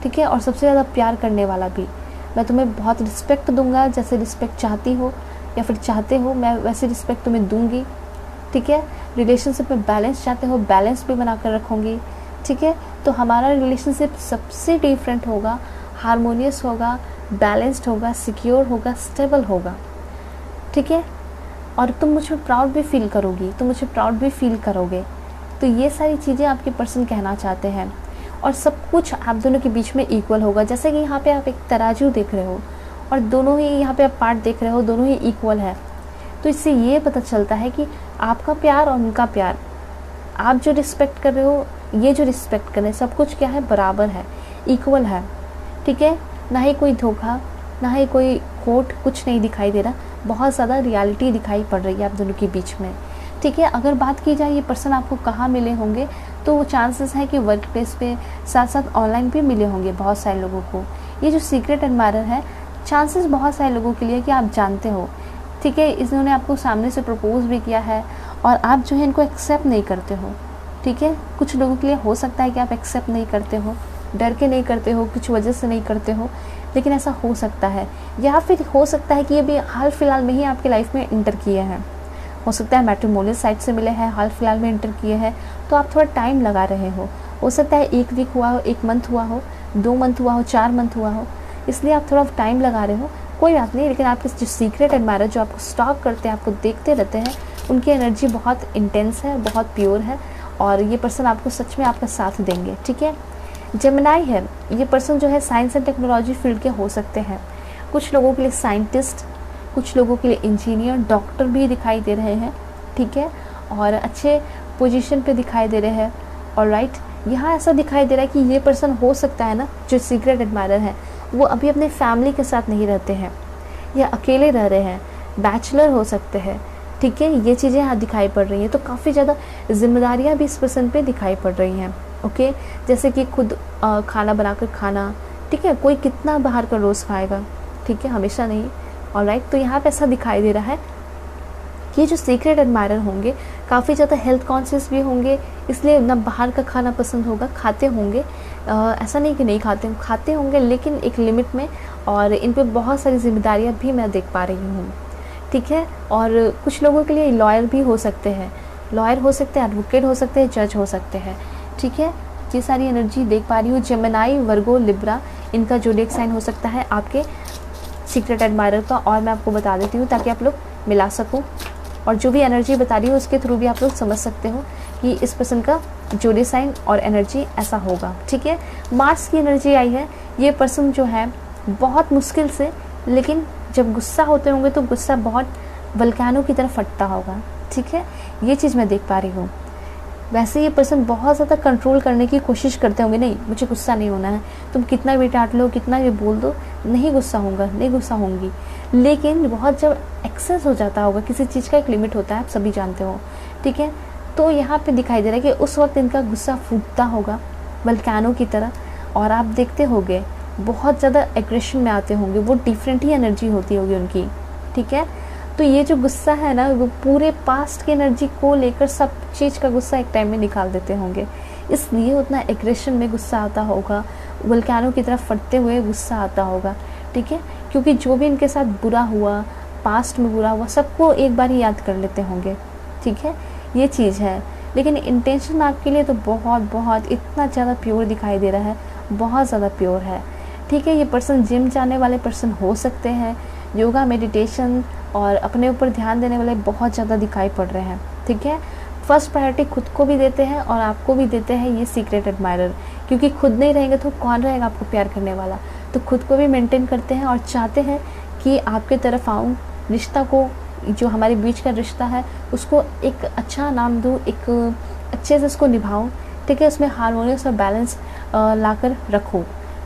ठीक है, और सबसे ज़्यादा प्यार करने वाला भी। मैं तुम्हें बहुत रिस्पेक्ट दूंगा, जैसे रिस्पेक्ट चाहती हो या फिर चाहते हो, मैं वैसे रिस्पेक्ट तुम्हें दूंगी, ठीक है। रिलेशनशिप में बैलेंस चाहते हो, बैलेंस भी बना कर रखूँगी, ठीक है। तो हमारा रिलेशनशिप सबसे डिफरेंट होगा, हारमोनियस होगा, बैलेंस्ड होगा, सिक्योर होगा, स्टेबल होगा, ठीक है। और तुम मुझे प्राउड भी फील करोगी, तुम मुझे प्राउड भी फील करोगे। तो ये सारी चीज़ें आपके पर्सन कहना चाहते हैं, और सब कुछ आप दोनों के बीच में इक्वल होगा। जैसे कि यहाँ पे आप एक तराजू देख रहे हो और दोनों ही यहाँ पे आप पार्ट देख रहे हो, दोनों ही इक्वल है। तो इससे ये पता चलता है कि आपका प्यार और उनका प्यार, आप जो रिस्पेक्ट कर रहे हो, ये जो रिस्पेक्ट कर रहे हैं, सब कुछ क्या है, बराबर है, इक्वल है, ठीक है। ना ही कोई धोखा, ना ही कोई खोट, कुछ नहीं दिखाई दे रहा, बहुत ज़्यादा रियलिटी दिखाई पड़ रही है आप दोनों के बीच में, ठीक है। अगर बात की जाए ये पर्सन आपको कहाँ मिले होंगे, तो वो चांसेस है कि वर्क प्लेस पे, साथ साथ ऑनलाइन भी मिले होंगे बहुत सारे लोगों को। ये जो सीक्रेट एडमायरर है, चांसेस बहुत सारे लोगों के लिए कि आप जानते हो, ठीक है, इन्होंने आपको सामने से प्रपोज भी किया है और आप जो है इनको एक्सेप्ट नहीं करते हो, ठीक है। कुछ लोगों के लिए हो सकता है कि आप एक्सेप्ट नहीं करते हो, डर के नहीं करते हो, कुछ वजह से नहीं करते हो, लेकिन ऐसा हो सकता है। या फिर हो सकता है कि ये भी हाल फिलहाल में ही आपके लाइफ में इंटर किए हैं, हो सकता है मैट्रिमोनियल साइट से मिले हैं, हाल फिलहाल में इंटर किए हैं, तो आप थोड़ा टाइम लगा रहे हो सकता है 1 वीक हुआ हो, 1 मंथ हुआ हो, 2 मंथ हुआ हो, 4 मंथ हुआ हो, इसलिए आप थोड़ा टाइम लगा रहे हो, कोई बात नहीं। लेकिन आपके जो सीक्रेट एडमायरर जो आपको स्टॉक करते हैं, आपको देखते रहते हैं, उनकी एनर्जी बहुत इंटेंस है, बहुत प्योर है, और ये पर्सन आपको सच में आपका साथ देंगे, ठीक है। जेमिनाई है, ये पर्सन जो है साइंस एंड टेक्नोलॉजी फील्ड के हो सकते हैं, कुछ लोगों के लिए साइंटिस्ट, कुछ लोगों के लिए इंजीनियर, डॉक्टर भी दिखाई दे रहे हैं, ठीक है, और अच्छे पोजीशन पे दिखाई दे रहे हैं। और राइट, यहाँ ऐसा दिखाई दे रहा है कि ये पर्सन हो सकता है ना, जो सीक्रेट एडमायरर है, वो अभी अपने फैमिली के साथ नहीं रहते हैं या अकेले रह रहे हैं, बैचलर हो सकते हैं, ठीक है। ये चीज़ें यहाँ दिखाई पड़ रही हैं, तो काफ़ी ज़्यादा जिम्मेदारियाँ भी इस पर्सन पे दिखाई पड़ रही हैं, ओके। जैसे कि खुद खाना बनाकर खाना, ठीक है, कोई कितना बाहर का रोज़ खाएगा, ठीक है, हमेशा नहीं। ऑलराइट, तो यहाँ पे ऐसा दिखाई दे रहा है कि ये जो सीक्रेट एडमायरर होंगे काफ़ी ज़्यादा हेल्थ कॉन्शियस भी होंगे, इसलिए ना बाहर का खाना पसंद होगा, खाते होंगे, ऐसा नहीं कि नहीं खाते होंगे, लेकिन एक लिमिट में, और इन पे बहुत सारी जिम्मेदारियाँ भी मैं देख पा रही हूँ, ठीक है। और कुछ लोगों के लिए लॉयर भी हो सकते हैं, लॉयर हो सकते हैं, एडवोकेट हो सकते हैं, जज हो सकते हैं, ठीक है। ये सारी एनर्जी देख पा रही हूँ। जेमिनाई, वर्गो, लिब्रा, इनका ज़ोडिएक साइन हो सकता है आपके सीक्रेट एडमायरर का, और मैं आपको बता देती हूँ ताकि आप लोग मिला सको, और जो भी एनर्जी बता रही हूँ उसके थ्रू भी आप लोग समझ सकते हो कि इस पर्सन का ज़ोडिएक साइन और एनर्जी ऐसा होगा। ठीक है, मार्स की एनर्जी आई है। ये पर्सन जो है बहुत मुश्किल से, लेकिन जब गुस्सा होते होंगे तो गुस्सा बहुत वल्केनो की तरह फटता होगा। ठीक है, ये चीज़ मैं देख पा रही हूँ। वैसे ये पर्सन बहुत ज़्यादा कंट्रोल करने की कोशिश करते होंगे, नहीं मुझे गुस्सा नहीं होना है, तुम कितना भी डांट लो, कितना भी बोल दो, नहीं गुस्सा होगा, नहीं गुस्सा होंगी। लेकिन बहुत जब एक्सेस हो जाता होगा, किसी चीज़ का एक लिमिट होता है, आप सभी जानते हो। ठीक है, तो यहाँ पे दिखाई दे रहा है कि उस वक्त इनका गुस्सा फूटता होगा वल्केनो की तरह, और आप देखते होंगे बहुत ज़्यादा एग्रेशन में आते होंगे, वो डिफरेंट ही एनर्जी होती होगी उनकी। ठीक है, तो ये जो गुस्सा है ना, वो पूरे पास्ट की एनर्जी को लेकर सब चीज़ का गुस्सा एक टाइम में निकाल देते होंगे, इसलिए उतना एग्रेशन में गुस्सा आता होगा, वल्केनो की तरफ फटते हुए गुस्सा आता होगा। ठीक है, क्योंकि जो भी इनके साथ बुरा हुआ, पास्ट में बुरा हुआ, सबको एक बार ही याद कर लेते होंगे। ठीक है, ये चीज़ है। लेकिन इंटेंशन आपके लिए तो बहुत बहुत इतना ज़्यादा प्योर दिखाई दे रहा है, बहुत ज़्यादा प्योर है। ठीक है, ये पर्सन जिम जाने वाले पर्सन हो सकते हैं, योगा, मेडिटेशन और अपने ऊपर ध्यान देने वाले बहुत ज़्यादा दिखाई पड़ रहे हैं। ठीक है, फर्स्ट प्रायोरिटी खुद को भी देते हैं और आपको भी देते हैं ये सीक्रेट एडमायरर, क्योंकि खुद नहीं रहेंगे तो कौन रहेगा आपको प्यार करने वाला। तो खुद को भी मेंटेन करते हैं और चाहते हैं कि आपके तरफ आऊँ, रिश्ता को, जो हमारे बीच का रिश्ता है उसको एक अच्छा नाम दूँ, एक अच्छे से उसको निभाऊँ। ठीक है, उसमें हार्मोनियस और बैलेंस लाकर रखूँ।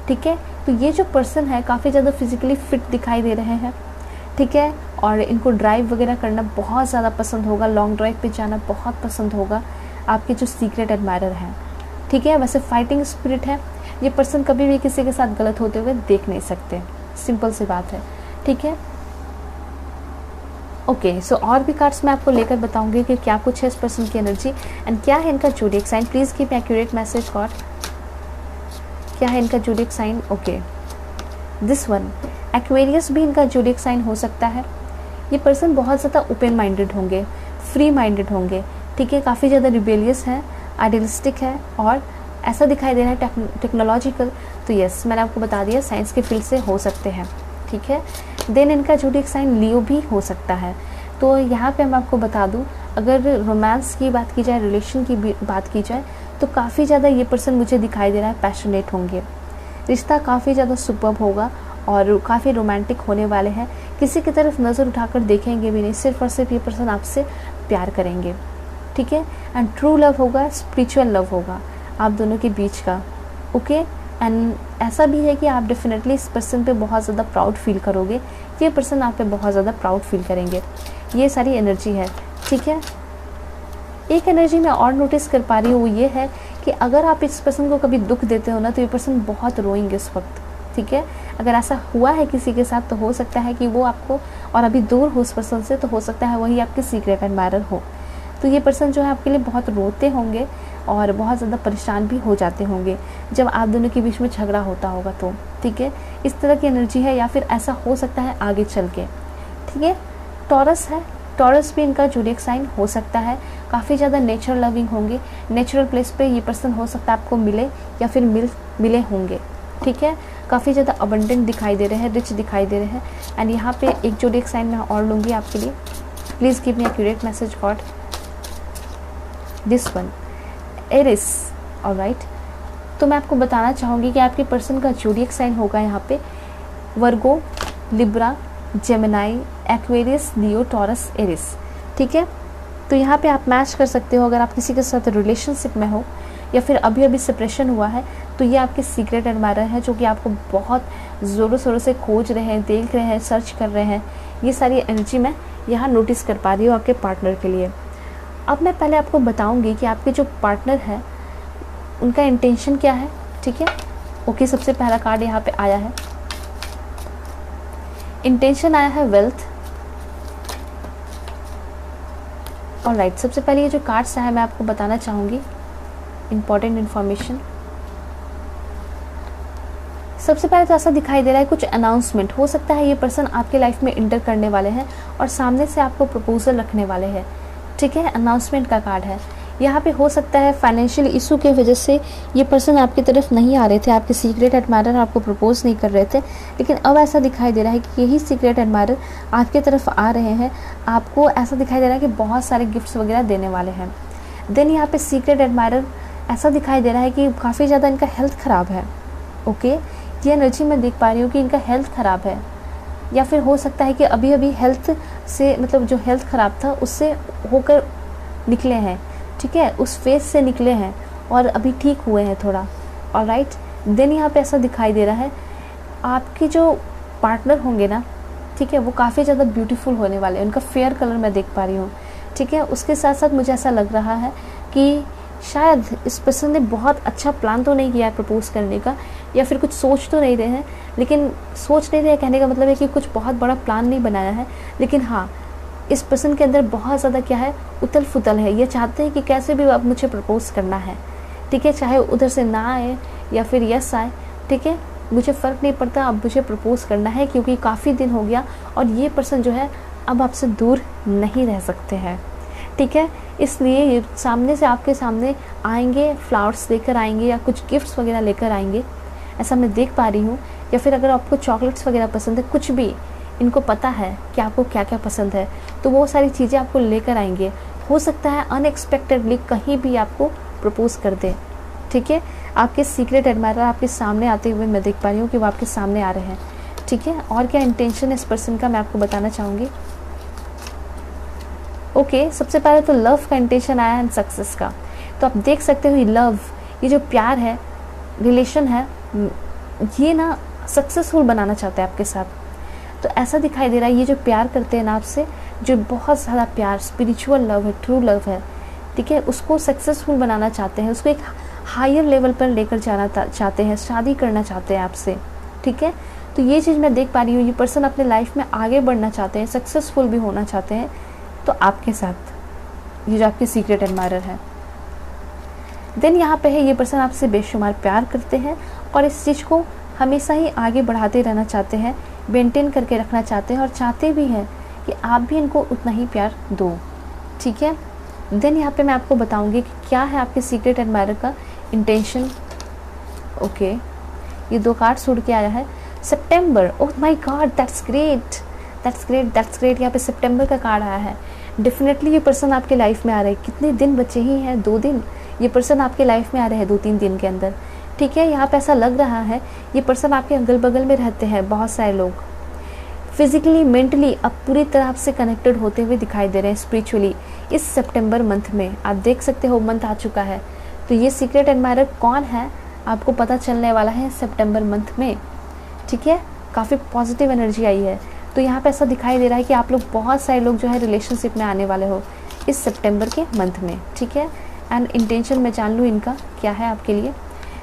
ठीक है, तो ये जो पर्सन है काफ़ी ज़्यादा फिजिकली फिट दिखाई दे रहे हैं। ठीक है, और इनको ड्राइव वगैरह करना बहुत ज़्यादा पसंद होगा, लॉन्ग ड्राइव पे जाना बहुत पसंद होगा आपके जो सीक्रेट एडमायरर हैं। ठीक है, वैसे फाइटिंग स्पिरिट है, ये पर्सन कभी भी किसी के साथ गलत होते हुए देख नहीं सकते, सिंपल सी बात है। ठीक है, ओके, सो और भी कार्ड्स मैं आपको लेकर बताऊंगी कि क्या कुछ है इस पर्सन की एनर्जी एंड क्या है इनका zodiac sign. Please give accurate message God, क्या है इनका zodiac sign. Okay, this one Aquarius भी इनका ज़ोडिएक साइन हो सकता है। ये पर्सन बहुत ज़्यादा ओपन माइंडेड होंगे, फ्री माइंडेड होंगे। ठीक है, काफ़ी ज़्यादा रिबेलियस है, आइडियलिस्टिक है और ऐसा दिखाई दे रहा है टेक्नोलॉजिकल। तो यस, मैंने आपको बता दिया साइंस के फील्ड से हो सकते हैं। ठीक है, देन इनका ज़ोडिएक साइन लियो भी हो सकता है। तो यहाँ पे मैं आपको बता दूँ, अगर रोमांस की बात की जाए, रिलेशन की बात की जाए, तो काफ़ी ज़्यादा ये पर्सन मुझे दिखाई दे रहा है पैशनेट होंगे, रिश्ता काफ़ी ज़्यादा सुपर्ब होगा और काफ़ी रोमांटिक होने वाले हैं। किसी की तरफ नज़र उठाकर देखेंगे भी नहीं, सिर्फ और सिर्फ ये पर्सन आपसे प्यार करेंगे। ठीक है, एंड ट्रू लव होगा, स्पिरिचुअल लव होगा आप दोनों के बीच का। ओके, एंड ऐसा भी है कि आप डेफिनेटली इस पर्सन पे बहुत ज़्यादा प्राउड फील करोगे, ये पर्सन आप पे बहुत ज़्यादा प्राउड फील करेंगे। ये सारी एनर्जी है। ठीक है, एक एनर्जी मैं और नोटिस कर पा रही हूँ, वो ये है कि अगर आप इस पर्सन को कभी दुख देते हो ना, तो ये पर्सन बहुत रोएंगे उस वक्त। ठीक है, अगर ऐसा हुआ है किसी के साथ तो हो सकता है कि वो आपको, और अभी दूर हो उस पर्सन से, तो हो सकता है वही आपके सीक्रेट एडमायरर हो। तो ये पर्सन जो है आपके लिए बहुत रोते होंगे और बहुत ज़्यादा परेशान भी हो जाते होंगे जब आप दोनों के बीच में झगड़ा होता होगा तो। ठीक है, इस तरह की एनर्जी है, या फिर ऐसा हो सकता है आगे चल के। ठीक है, टॉरस है, टॉरस भी इनका ज़ोडिएक साइन हो सकता है। काफ़ी ज़्यादा नेचर लविंग होंगे, नेचुरल प्लेस पे ये पर्सन हो सकता है आपको मिले या फिर मिले होंगे। ठीक है, काफ़ी ज़्यादा अबंडेंट दिखाई दे रहे हैं, रिच दिखाई दे रहे हैं। एंड यहाँ पे एक ज़ोडिएक साइन मैं और लूँगी आपके लिए। Please give me accurate message God. This one Aries, alright. तो मैं आपको बताना चाहूँगी कि आपके पर्सन का ज़ोडिएक साइन होगा यहाँ पे वर्गो, लिब्रा, जेमिनाई, एक्वेरियस, लियो, टॉरस, एरिस। ठीक है, तो यहाँ पे आप मैच कर सकते हो। अगर आप किसी के साथ रिलेशनशिप में हो या फिर अभी अभी सेपरेशन हुआ है, तो ये आपके सीक्रेट एडमायरर हैं जो कि आपको बहुत ज़ोरों शोरों से खोज रहे हैं, देख रहे हैं, सर्च कर रहे हैं। ये सारी एनर्जी मैं यहाँ नोटिस कर पा रही हूँ आपके पार्टनर के लिए। अब मैं पहले आपको बताऊँगी कि आपके जो पार्टनर है उनका इंटेंशन क्या है। ठीक है, ओके, सबसे पहला कार्ड यहाँ पे आया है, इंटेंशन आया है वेल्थ। ऑलराइट, सबसे पहले ये जो कार्ड्स है मैं आपको बताना चाहूँगी इम्पॉर्टेंट इन्फॉर्मेशन। सबसे पहले तो ऐसा दिखाई दे रहा है कुछ अनाउंसमेंट हो सकता है, ये पर्सन आपके लाइफ में इंटर करने वाले हैं और सामने से आपको प्रपोजल रखने वाले हैं। ठीक है, अनाउंसमेंट का कार्ड है। यहाँ पे हो सकता है फाइनेंशियल इशू की वजह से ये पर्सन आपकी तरफ नहीं आ रहे थे, आपके सीक्रेट एडमायरर आपको प्रपोज नहीं कर रहे थे, लेकिन अब ऐसा दिखाई दे रहा है कि यही सीक्रेट एडमायरर आपकी तरफ आ रहे हैं। आपको ऐसा दिखाई दे रहा है कि बहुत सारे गिफ्ट्स वगैरह देने वाले हैं। देन यहाँ पे सीक्रेट एडमायरर ऐसा दिखाई दे रहा है कि काफ़ी ज़्यादा इनका हेल्थ ख़राब है। ओके, ये एनर्जी मैं देख पा रही हूँ कि इनका हेल्थ ख़राब है, या फिर हो सकता है कि अभी अभी हेल्थ से मतलब जो हेल्थ ख़राब था उससे होकर निकले हैं, ठीक है, उस फेज से निकले हैं और अभी ठीक हुए हैं थोड़ा। ऑलराइट, देन यहाँ पे ऐसा दिखाई दे रहा है आपके जो पार्टनर होंगे ना, ठीक है, वो काफ़ी ज़्यादा ब्यूटीफुल होने वाले हैं। उनका फेयर कलर मैं देख पा रही हूँ, ठीक है। उसके साथ साथ मुझे ऐसा लग रहा है कि शायद इस पर्सन ने बहुत अच्छा प्लान तो नहीं किया है प्रपोज करने का, या फिर कुछ सोच तो नहीं रहे हैं, लेकिन सोच नहीं रहे कहने का मतलब है कि कुछ बहुत बड़ा प्लान नहीं बनाया है, लेकिन हाँ, इस पर्सन के अंदर बहुत ज़्यादा क्या है, उथल फुथल है। ये चाहते हैं कि कैसे भी अब मुझे प्रपोज करना है, ठीक है, चाहे उधर से ना आए या फिर यस आए, ठीक है, मुझे फ़र्क नहीं पड़ता, अब मुझे प्रपोज करना है, क्योंकि काफ़ी दिन हो गया और ये पर्सन जो है अब आपसे दूर नहीं रह सकते हैं, ठीक है। इसलिए ये सामने से आपके सामने आएंगे, फ्लावर्स लेकर आएंगे या कुछ गिफ्ट्स वगैरह लेकर आएंगे, ऐसा मैं देख पा रही हूँ। या फिर अगर आपको चॉकलेट्स वगैरह पसंद है, कुछ भी, इनको पता है कि आपको क्या क्या पसंद है, तो वो सारी चीज़ें आपको लेकर आएंगे। हो सकता है अनएक्सपेक्टेडली कहीं भी आपको प्रपोज कर दे, ठीक है। आपके सीक्रेट एडमायरर आपके सामने आते हुए मैं देख पा रही हूँ कि वो आपके सामने आ रहे हैं, ठीक है। और क्या इंटेंशन है इस पर्सन का, मैं आपको बताना चाहूँगी। ओके, सबसे पहले तो लव का इंटेंशन आया है, सक्सेस का। तो आप देख सकते हो ये लव, ये जो प्यार है, रिलेशन है, ये ना सक्सेसफुल बनाना चाहते हैं आपके साथ। तो ऐसा दिखाई दे रहा है ये जो प्यार करते हैं ना आपसे, जो बहुत ज़्यादा प्यार, स्पिरिचुअल लव है, ट्रू लव है, ठीक है, उसको सक्सेसफुल बनाना चाहते हैं, उसको एक हायर लेवल पर लेकर जाना चाहते हैं, शादी करना चाहते हैं आपसे, ठीक है। तो ये चीज़ मैं देख पा रही हूँ, ये पर्सन अपने लाइफ में आगे बढ़ना चाहते हैं, सक्सेसफुल भी होना चाहते हैं, तो आपके साथ, ये जो आपके सीक्रेट एडमायरर है। देन यहाँ पे है ये पर्सन आपसे बेशुमार प्यार करते हैं और इस चीज़ को हमेशा ही आगे बढ़ाते रहना चाहते हैं, मेंटेन करके रखना चाहते हैं और चाहते भी हैं कि आप भी इनको उतना ही प्यार दो, ठीक है। देन यहाँ पे मैं आपको बताऊंगी कि क्या है आपके सीक्रेट एडमायरर का इंटेंशन। ओके, ये 2 कार्ड्स उड़ के आया है, सितंबर। Oh my god, that's great, that's great, that's great. यहाँ पे सितंबर का कार्ड आया है। डेफिनेटली ये पर्सन आपके लाइफ में आ रहे हैं। कितने दिन बचे ही हैं, 2 दिन। ये पर्सन आपके लाइफ में आ रहे हैं 2-3 दिन के अंदर, ठीक है। यहाँ पे ऐसा लग रहा है ये पर्सन आपके अगल बगल में रहते हैं, बहुत सारे लोग फिजिकली, मेंटली अब पूरी तरह आपसे कनेक्टेड होते हुए दिखाई दे रहे हैं स्पिरिचुअली। इस सितंबर मंथ में आप देख सकते हो मंथ आ चुका है, तो ये सीक्रेट एडमायरर कौन है आपको पता चलने वाला है सितंबर मंथ में, ठीक है। काफ़ी पॉजिटिव एनर्जी आई है। तो यहाँ पे ऐसा दिखाई दे रहा है कि आप लोग, बहुत सारे लोग जो है रिलेशनशिप में आने वाले हो इस सितंबर के मंथ में, ठीक है। एंड इंटेंशन मैं जान लूँ इनका क्या है आपके लिए।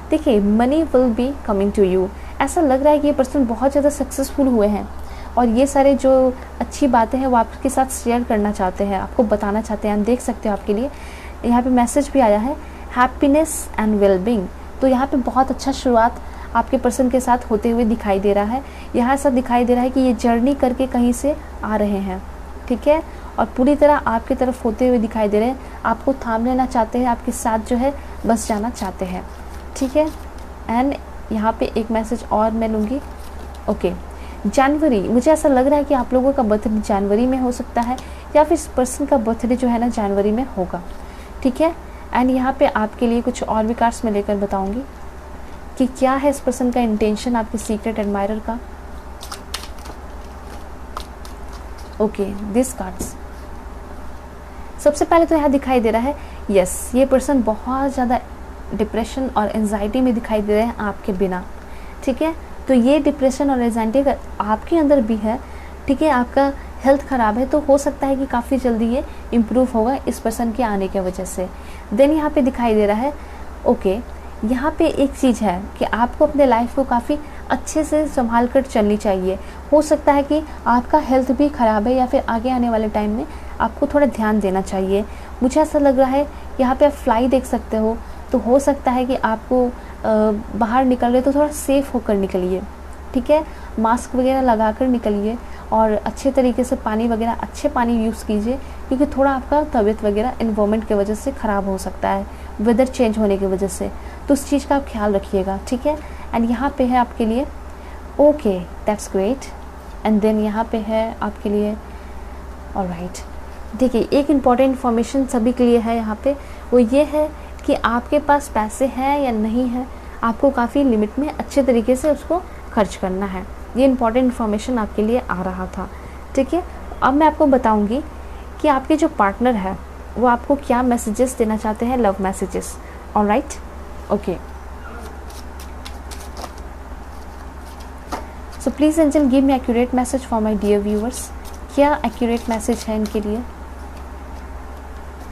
देखिए, money will be coming to you. ऐसा लग रहा है कि ये पर्सन बहुत ज़्यादा सक्सेसफुल हुए हैं और ये सारे जो अच्छी बातें हैं वो आपके साथ शेयर करना चाहते हैं, आपको बताना चाहते हैं। देख सकते हो आपके लिए यहाँ पे मैसेज भी आया है, हैप्पीनेस एंड वेलबींग। तो यहाँ पे बहुत अच्छा शुरुआत आपके पर्सन के साथ होते हुए दिखाई दे रहा है। यहाँ ऐसा दिखाई दे रहा है कि ये जर्नी करके कहीं से आ रहे हैं, ठीक है, और पूरी तरह आपकी तरफ होते हुए दिखाई दे रहे हैं। आपको थाम लेना चाहते हैं, आपके साथ जो है बस जाना चाहते हैं, ठीक है। एंड यहाँ पे एक मैसेज और मैं लूँगी। ओके, जनवरी, मुझे ऐसा लग रहा है कि आप लोगों का बर्थडे जनवरी में हो सकता है या फिर इस पर्सन का बर्थडे जो है ना जनवरी में होगा, ठीक है। एंड यहाँ पे आपके लिए कुछ और भी कार्ड्स मैं लेकर बताऊँगी कि क्या है इस पर्सन का इंटेंशन आपके सीक्रेट एडमायरर का। Okay, this cards. सबसे पहले तो यहाँ दिखाई दे रहा है, यस, ये पर्सन बहुत ज़्यादा डिप्रेशन और एंजाइटी में दिखाई दे रहे हैं आपके बिना, ठीक है। तो ये डिप्रेशन और एंजाइटी अगर आपके अंदर भी है, ठीक है, आपका हेल्थ ख़राब है, तो हो सकता है कि काफ़ी जल्दी ये इम्प्रूव होगा इस पर्सन के आने की वजह से। देन यहाँ पे दिखाई दे रहा है, ओके, यहाँ पे एक चीज़ है कि आपको अपने लाइफ को काफ़ी अच्छे से संभाल कर चलनी चाहिए। हो सकता है कि आपका हेल्थ भी ख़राब है या फिर आगे आने वाले टाइम में आपको थोड़ा ध्यान देना चाहिए। मुझे ऐसा लग रहा है यहाँ पे आप फ्लाई देख सकते हो, तो हो सकता है कि आपको बाहर निकल रहे तो थोड़ा सेफ होकर निकलिए, ठीक है। मास्क वगैरह लगा कर निकलिए और अच्छे तरीके से पानी वगैरह, अच्छे पानी यूज़ कीजिए, क्योंकि थोड़ा आपका तबीयत वगैरह इन्वायरमेंट की वजह से ख़राब हो सकता है, वेदर चेंज होने की वजह से। तो उस चीज़ का आप ख्याल रखिएगा, ठीक है। एंड यहाँ पे है आपके लिए, okay that's great. And then यहाँ पे है आपके लिए, ऑलराइट। देखिए एक इम्पॉर्टेंट इन्फॉर्मेशन सभी के लिए है यहाँ पे, वो ये है कि आपके पास पैसे हैं या नहीं है, आपको काफ़ी लिमिट में अच्छे तरीके से उसको खर्च करना है। ये इम्पॉर्टेंट इन्फॉर्मेशन आपके लिए आ रहा था, ठीक है। अब मैं आपको बताऊंगी कि आपके जो पार्टनर है वो आपको क्या मैसेजेस देना चाहते हैं, love messages. Alright, okay. So please angel give me accurate message for my dear viewers. क्या एक्यूरेट मैसेज है इनके लिए?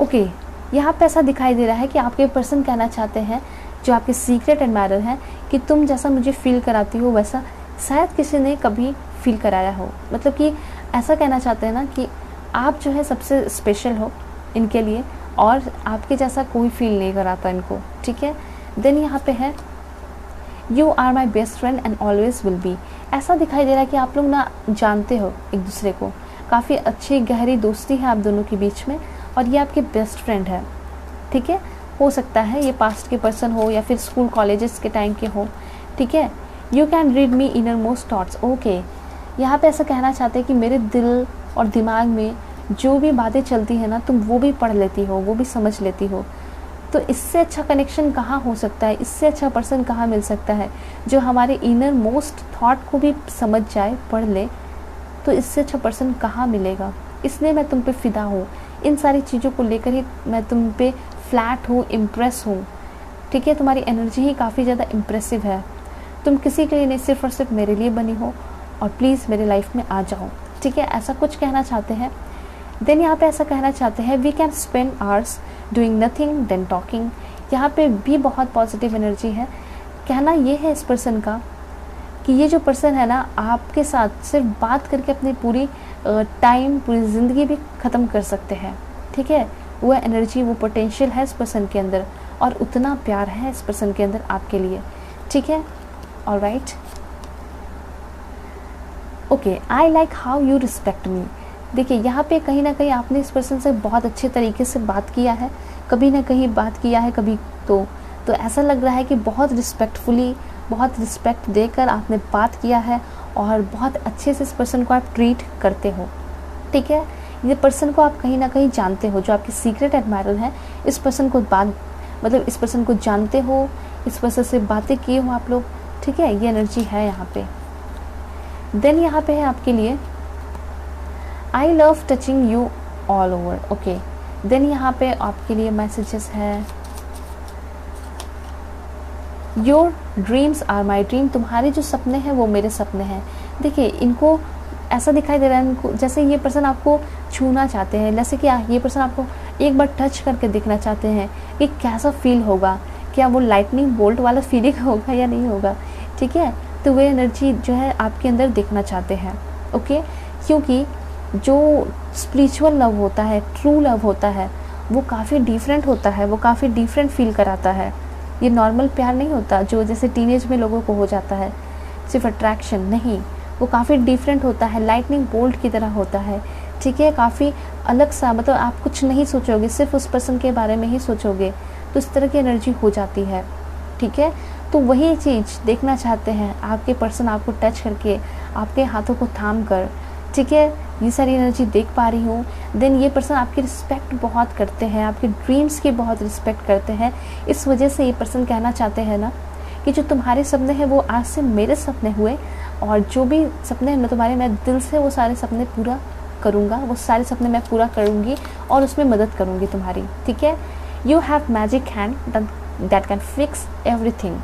ओके, यहाँ पे ऐसा दिखाई दे रहा है कि आपके पर्सन कहना चाहते हैं, जो आपके सीक्रेट एडमायरर हैं, कि तुम जैसा मुझे फील कराती हो वैसा शायद किसी ने कभी फील कराया हो। मतलब कि ऐसा कहना चाहते हैं ना कि आप जो है सबसे स्पेशल हो इनके लिए, और आपके जैसा कोई फील नहीं कराता इनको, ठीक है। देन यहाँ पे है, you are my best friend and always will be. ऐसा दिखाई दे रहा है कि आप लोग ना जानते हो एक दूसरे को, काफ़ी अच्छी गहरी दोस्ती है आप दोनों के बीच में, और ये आपके बेस्ट फ्रेंड है, ठीक है। हो सकता है ये पास्ट के पर्सन हो या फिर स्कूल कॉलेजेस के टाइम के हो, ठीक है। You can read me inner most thoughts, okay. यहाँ पे ऐसा कहना चाहते हैं कि मेरे दिल और दिमाग में जो भी बातें चलती है ना, तुम वो भी पढ़ लेती हो, वो भी समझ लेती हो। तो इससे अच्छा कनेक्शन कहाँ हो सकता है, इससे अच्छा पर्सन कहाँ मिल सकता है जो हमारे इनर मोस्ट थॉट को भी समझ जाए, पढ़ ले। तो इससे अच्छा पर्सन कहाँ मिलेगा। इसलिए मैं तुम पे फ़िदा हूँ, इन सारी चीज़ों को लेकर ही मैं तुम पे फ्लैट हूँ, इम्प्रेस हूँ, ठीक है। तुम्हारी एनर्जी ही काफ़ी ज़्यादा इम्प्रेसिव है। तुम किसी के लिए नहीं, सिर्फ और सिर्फ मेरे लिए बनी हो, और प्लीज़ मेरे लाइफ में आ जाओ, ठीक है। ऐसा कुछ कहना चाहते हैं। देन यहाँ पे ऐसा कहना चाहते हैं, we can spend hours doing nothing then talking. यहाँ पे भी बहुत पॉजिटिव एनर्जी है। कहना ये है इस पर्सन का कि ये जो पर्सन है ना, आपके साथ सिर्फ बात करके अपनी पूरी टाइम, पूरी ज़िंदगी भी ख़त्म कर सकते हैं, ठीक है। वो एनर्जी, वो पोटेंशियल है इस पर्सन के अंदर, और उतना प्यार है इस पर्सन के अंदर आपके लिए, ठीक है। Alright, okay. I like how you respect मी। देखिए यहाँ पे कहीं ना कहीं आपने इस पर्सन से बहुत अच्छे तरीके से बात किया है, कभी ना कहीं बात किया है कभी, तो ऐसा लग रहा है कि बहुत रिस्पेक्टफुली, बहुत रिस्पेक्ट देकर आपने बात किया है, और बहुत अच्छे से इस पर्सन को आप ट्रीट करते हो, ठीक है। ये पर्सन को आप कहीं ना कहीं जानते हो, जो आपके सीक्रेट एडमायरर हैं, इस पर्सन को मतलब इस पर्सन को जानते हो, इस पर्सन से बातें किए हो आप लोग, ठीक है। ये एनर्जी है यहाँ पे। देन यहाँ पे है आपके लिए, I love touching you all over, okay. Then यहाँ पे आपके लिए मैसेजेस है, your dreams are my dream. तुम्हारे जो सपने हैं वो मेरे सपने हैं। देखिए इनको ऐसा दिखाई दे रहा है, इनको जैसे ये पर्सन आपको छूना चाहते हैं, जैसे कि ये पर्सन आपको एक बार टच करके देखना चाहते हैं कि कैसा फील होगा, क्या वो लाइटनिंग बोल्ट वाला फीलिंग होगा या नहीं होगा, ठीक है। तो वो एनर्जी जो है आपके अंदर देखना चाहते हैं, ओके। क्योंकि जो स्पिरिचुअल लव होता है, ट्रू लव होता है, वो काफ़ी डिफरेंट होता है, वो काफ़ी डिफरेंट फील कराता है। ये नॉर्मल प्यार नहीं होता जो जैसे टीनेज में लोगों को हो जाता है, सिर्फ अट्रैक्शन नहीं, वो काफ़ी डिफरेंट होता है, लाइटनिंग बोल्ट की तरह होता है, ठीक है। काफ़ी अलग सा, मतलब आप कुछ नहीं सोचोगे, सिर्फ उस पर्सन के बारे में ही सोचोगे, तो इस तरह की एनर्जी हो जाती है, ठीक है। तो वही चीज़ देखना चाहते हैं आपके पर्सन, आपको टच करके, आपके हाथों को थाम कर, ठीक है। ये सारी एनर्जी देख पा रही हूँ। देन ये पर्सन आपकी रिस्पेक्ट बहुत करते हैं, आपके ड्रीम्स की बहुत रिस्पेक्ट करते हैं। इस वजह से ये पर्सन कहना चाहते हैं ना कि जो तुम्हारे सपने हैं वो आज से मेरे सपने हुए, और जो भी सपने हैं ना तुम्हारे, मैं दिल से वो सारे सपने पूरा करूँगा, वो सारे सपने मैं पूरा करूँगी और उसमें मदद करूँगी तुम्हारी, ठीक है। You have magic hand that can fix everything,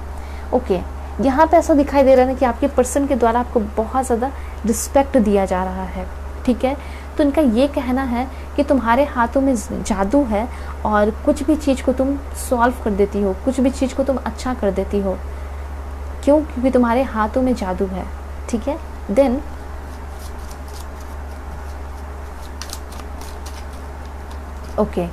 okay. यहाँ पे ऐसा दिखाई दे रहा है कि आपके पर्सन के द्वारा आपको बहुत ज़्यादा रिस्पेक्ट दिया जा रहा है, ठीक है। तो इनका ये कहना है कि तुम्हारे हाथों में जादू है, और कुछ भी चीज़ को तुम सॉल्व कर देती हो, कुछ भी चीज़ को तुम अच्छा कर देती हो, क्यों? क्योंकि तुम्हारे हाथों में जादू है, ठीक है। देन ओके,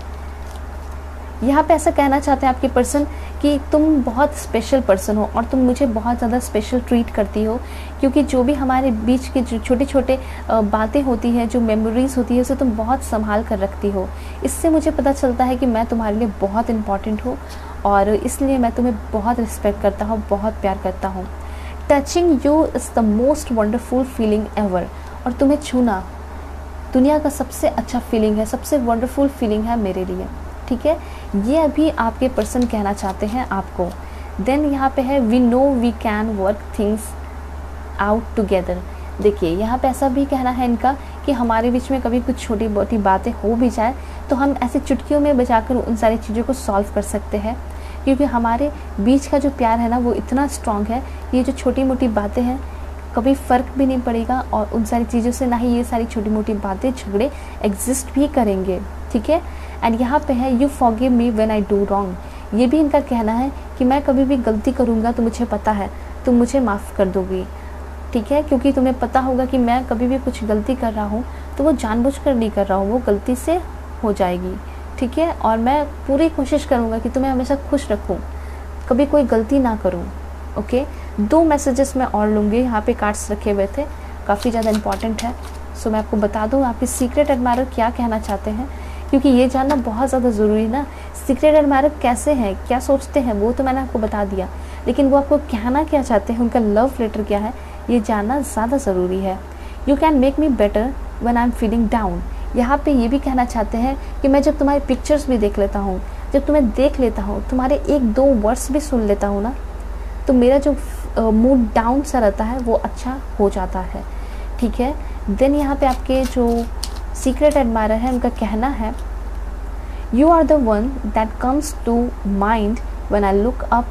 यहाँ पे ऐसा कहना चाहते हैं आपके पर्सन कि तुम बहुत स्पेशल पर्सन हो और तुम मुझे बहुत ज़्यादा स्पेशल ट्रीट करती हो, क्योंकि जो भी हमारे बीच के जो छोटे छोटे बातें होती हैं, जो मेमोरीज होती है, उसे तुम बहुत संभाल कर रखती हो। इससे मुझे पता चलता है कि मैं तुम्हारे लिए बहुत इम्पॉर्टेंट हूँ और इसलिए मैं तुम्हें बहुत रिस्पेक्ट करता हूँ, बहुत प्यार करता हूँ। Touching you is the most wonderful feeling ever. और तुम्हें छूना दुनिया का सबसे अच्छा फीलिंग है, सबसे वंडरफुल फीलिंग है मेरे लिए। ठीक है, ये अभी आपके पर्सन कहना चाहते हैं आपको। देन यहाँ पे है we know we can work things out together. देखिए यहाँ पे ऐसा भी कहना है इनका कि हमारे बीच में कभी कुछ छोटी मोटी बातें हो भी जाए तो हम ऐसे चुटकियों में बजाकर उन सारी चीज़ों को सॉल्व कर सकते हैं, क्योंकि हमारे बीच का जो प्यार है ना वो इतना स्ट्रॉन्ग है, ये जो छोटी मोटी बातें हैं कभी फ़र्क भी नहीं पड़ेगा और उन सारी चीज़ों से ना ही ये सारी छोटी मोटी बातें झगड़े एग्जिस्ट भी करेंगे। ठीक है, एंड यहाँ पे है you forgive me when I do wrong. ये भी इनका कहना है कि मैं कभी भी गलती करूँगा तो मुझे पता है तुम मुझे माफ़ कर दोगी। ठीक है, क्योंकि तुम्हें पता होगा कि मैं कभी भी कुछ गलती कर रहा हूँ तो वो जानबूझकर नहीं कर रहा हूँ, वो गलती से हो जाएगी। ठीक है, और मैं पूरी कोशिश करूँगा कि तुम्हें हमेशा खुश रखूँ, कभी कोई गलती ना करूँ। ओके, 2 मैसेजेस मैं और लूँगी। यहाँ पे कार्ड्स रखे हुए थे, काफ़ी ज़्यादा इंपॉर्टेंट है। सो मैं आपको बता दूँ आपके सीक्रेट एडमायरर क्या कहना चाहते हैं, क्योंकि ये जानना बहुत ज़्यादा ज़रूरी है ना। सीक्रेट एडमायरर कैसे हैं, क्या सोचते हैं, वो तो मैंने आपको बता दिया, लेकिन वो आपको कहना क्या चाहते हैं, उनका लव लेटर क्या है, ये जानना ज़्यादा ज़रूरी है। You can make me better when I am feeling down. यहाँ पे ये भी कहना चाहते हैं कि मैं जब तुम्हारी पिक्चर्स भी देख लेता हूँ, जब तुम्हें देख लेता हूँ, तुम्हारे 1-2 वर्ड्स भी सुन लेता हूँ ना, तो मेरा जो मूड डाउन सा रहता है वो अच्छा हो जाता है। ठीक है, देन यहाँ पे आपके जो सीक्रेट एडमायरर है उनका कहना है you are the one that comes to mind when I look up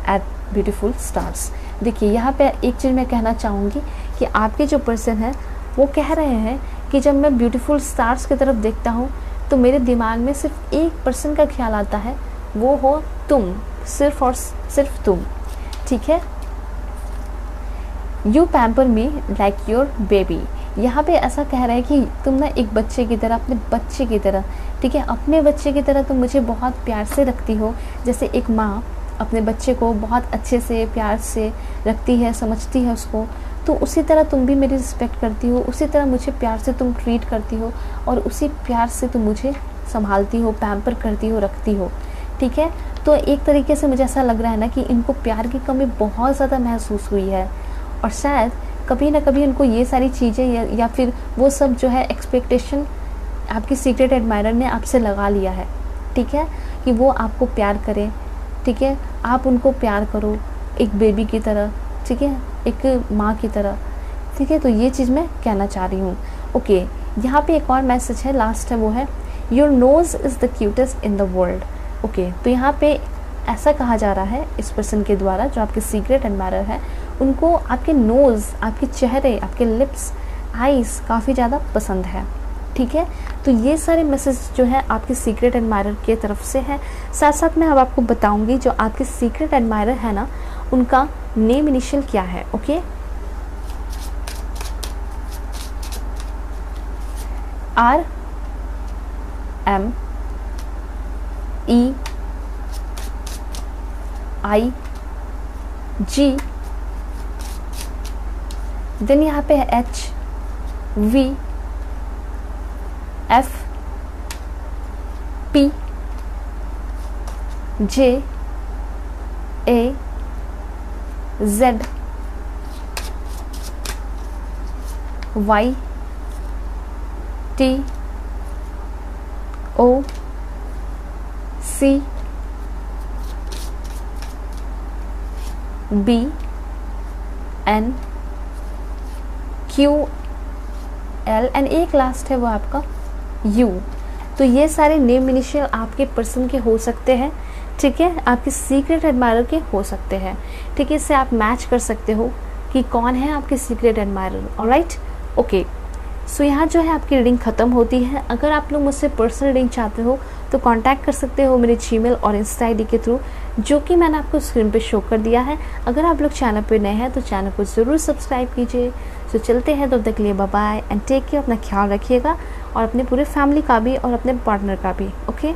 at beautiful stars. देखिए यहाँ पे एक चीज़ मैं कहना चाहूँगी कि आपके जो पर्सन है वो कह रहे हैं कि जब मैं ब्यूटीफुल स्टार्स की तरफ देखता हूँ तो मेरे दिमाग में सिर्फ एक पर्सन का ख्याल आता है, वो हो तुम, सिर्फ और सिर्फ तुम। ठीक है, you pamper me like your baby. यहाँ पे ऐसा कह रहा है कि तुम ना एक बच्चे की तरह, अपने बच्चे की तरह, ठीक है, अपने बच्चे की तरह तुम मुझे बहुत प्यार से रखती हो। जैसे एक माँ अपने बच्चे को बहुत अच्छे से प्यार से रखती है, समझती है उसको, तो उसी तरह तुम भी मेरी रिस्पेक्ट करती हो, उसी तरह मुझे प्यार से तुम ट्रीट करती हो और उसी प्यार से तुम मुझे संभालती हो, पैम्पर करती हो, रखती हो। ठीक है, तो एक तरीके से मुझे ऐसा लग रहा है ना कि इनको प्यार की कमी बहुत ज़्यादा महसूस हुई है और शायद कभी ना कभी उनको ये सारी चीज़ें या फिर वो सब जो है एक्सपेक्टेशन आपकी सीक्रेट एडमायरर ने आपसे लगा लिया है। ठीक है, कि वो आपको प्यार करें, ठीक है, आप उनको प्यार करो एक बेबी की तरह, ठीक है, एक माँ की तरह। ठीक है, तो ये चीज़ मैं कहना चाह रही हूँ। ओके, यहाँ पे एक और मैसेज है, लास्ट है, वो है your nose is the cutest in the world. Okay, तो यहाँ पे ऐसा कहा जा रहा है इस पर्सन के द्वारा, जो आपके सीक्रेट एडमायरर है, उनको आपके नोज़, आपके चेहरे, आपके लिप्स, आईज़ काफ़ी ज़्यादा पसंद है। ठीक है, तो ये सारे मैसेज जो है आपके सीक्रेट एडमायरर के तरफ से है। साथ साथ मैं अब आपको बताऊंगी जो आपके सीक्रेट एडमायरर है ना, उनका नेम इनिशियल क्या है। Okay, R M E I G, then यहाँ पे है H V F P J A Z Y T O C B N Q L and एक लास्ट है वो आपका U। तो ये सारे नेम इनिशियल आपके पर्सन के हो सकते हैं। ठीक है, आपके सीक्रेट एडमायरर के हो सकते हैं। ठीक है, इससे आप मैच कर सकते हो कि कौन है आपके सीक्रेट एडमायरर। ऑलराइट, ओके, सो यहाँ जो है आपकी रीडिंग ख़त्म होती है। अगर आप लोग मुझसे पर्सनल रीडिंग चाहते हो तो कांटेक्ट कर सकते हो मेरे जीमेल और इंस्टा आईडी के थ्रू, जो कि मैंने आपको स्क्रीन पे शो कर दिया है। अगर आप लोग चैनल पे नए हैं तो चैनल को ज़रूर सब्सक्राइब कीजिए। सो चलते हैं, तब तक के लिए bye bye and take care. अपना ख्याल रखिएगा और अपने पूरे फैमिली का भी और अपने पार्टनर का भी। ओके।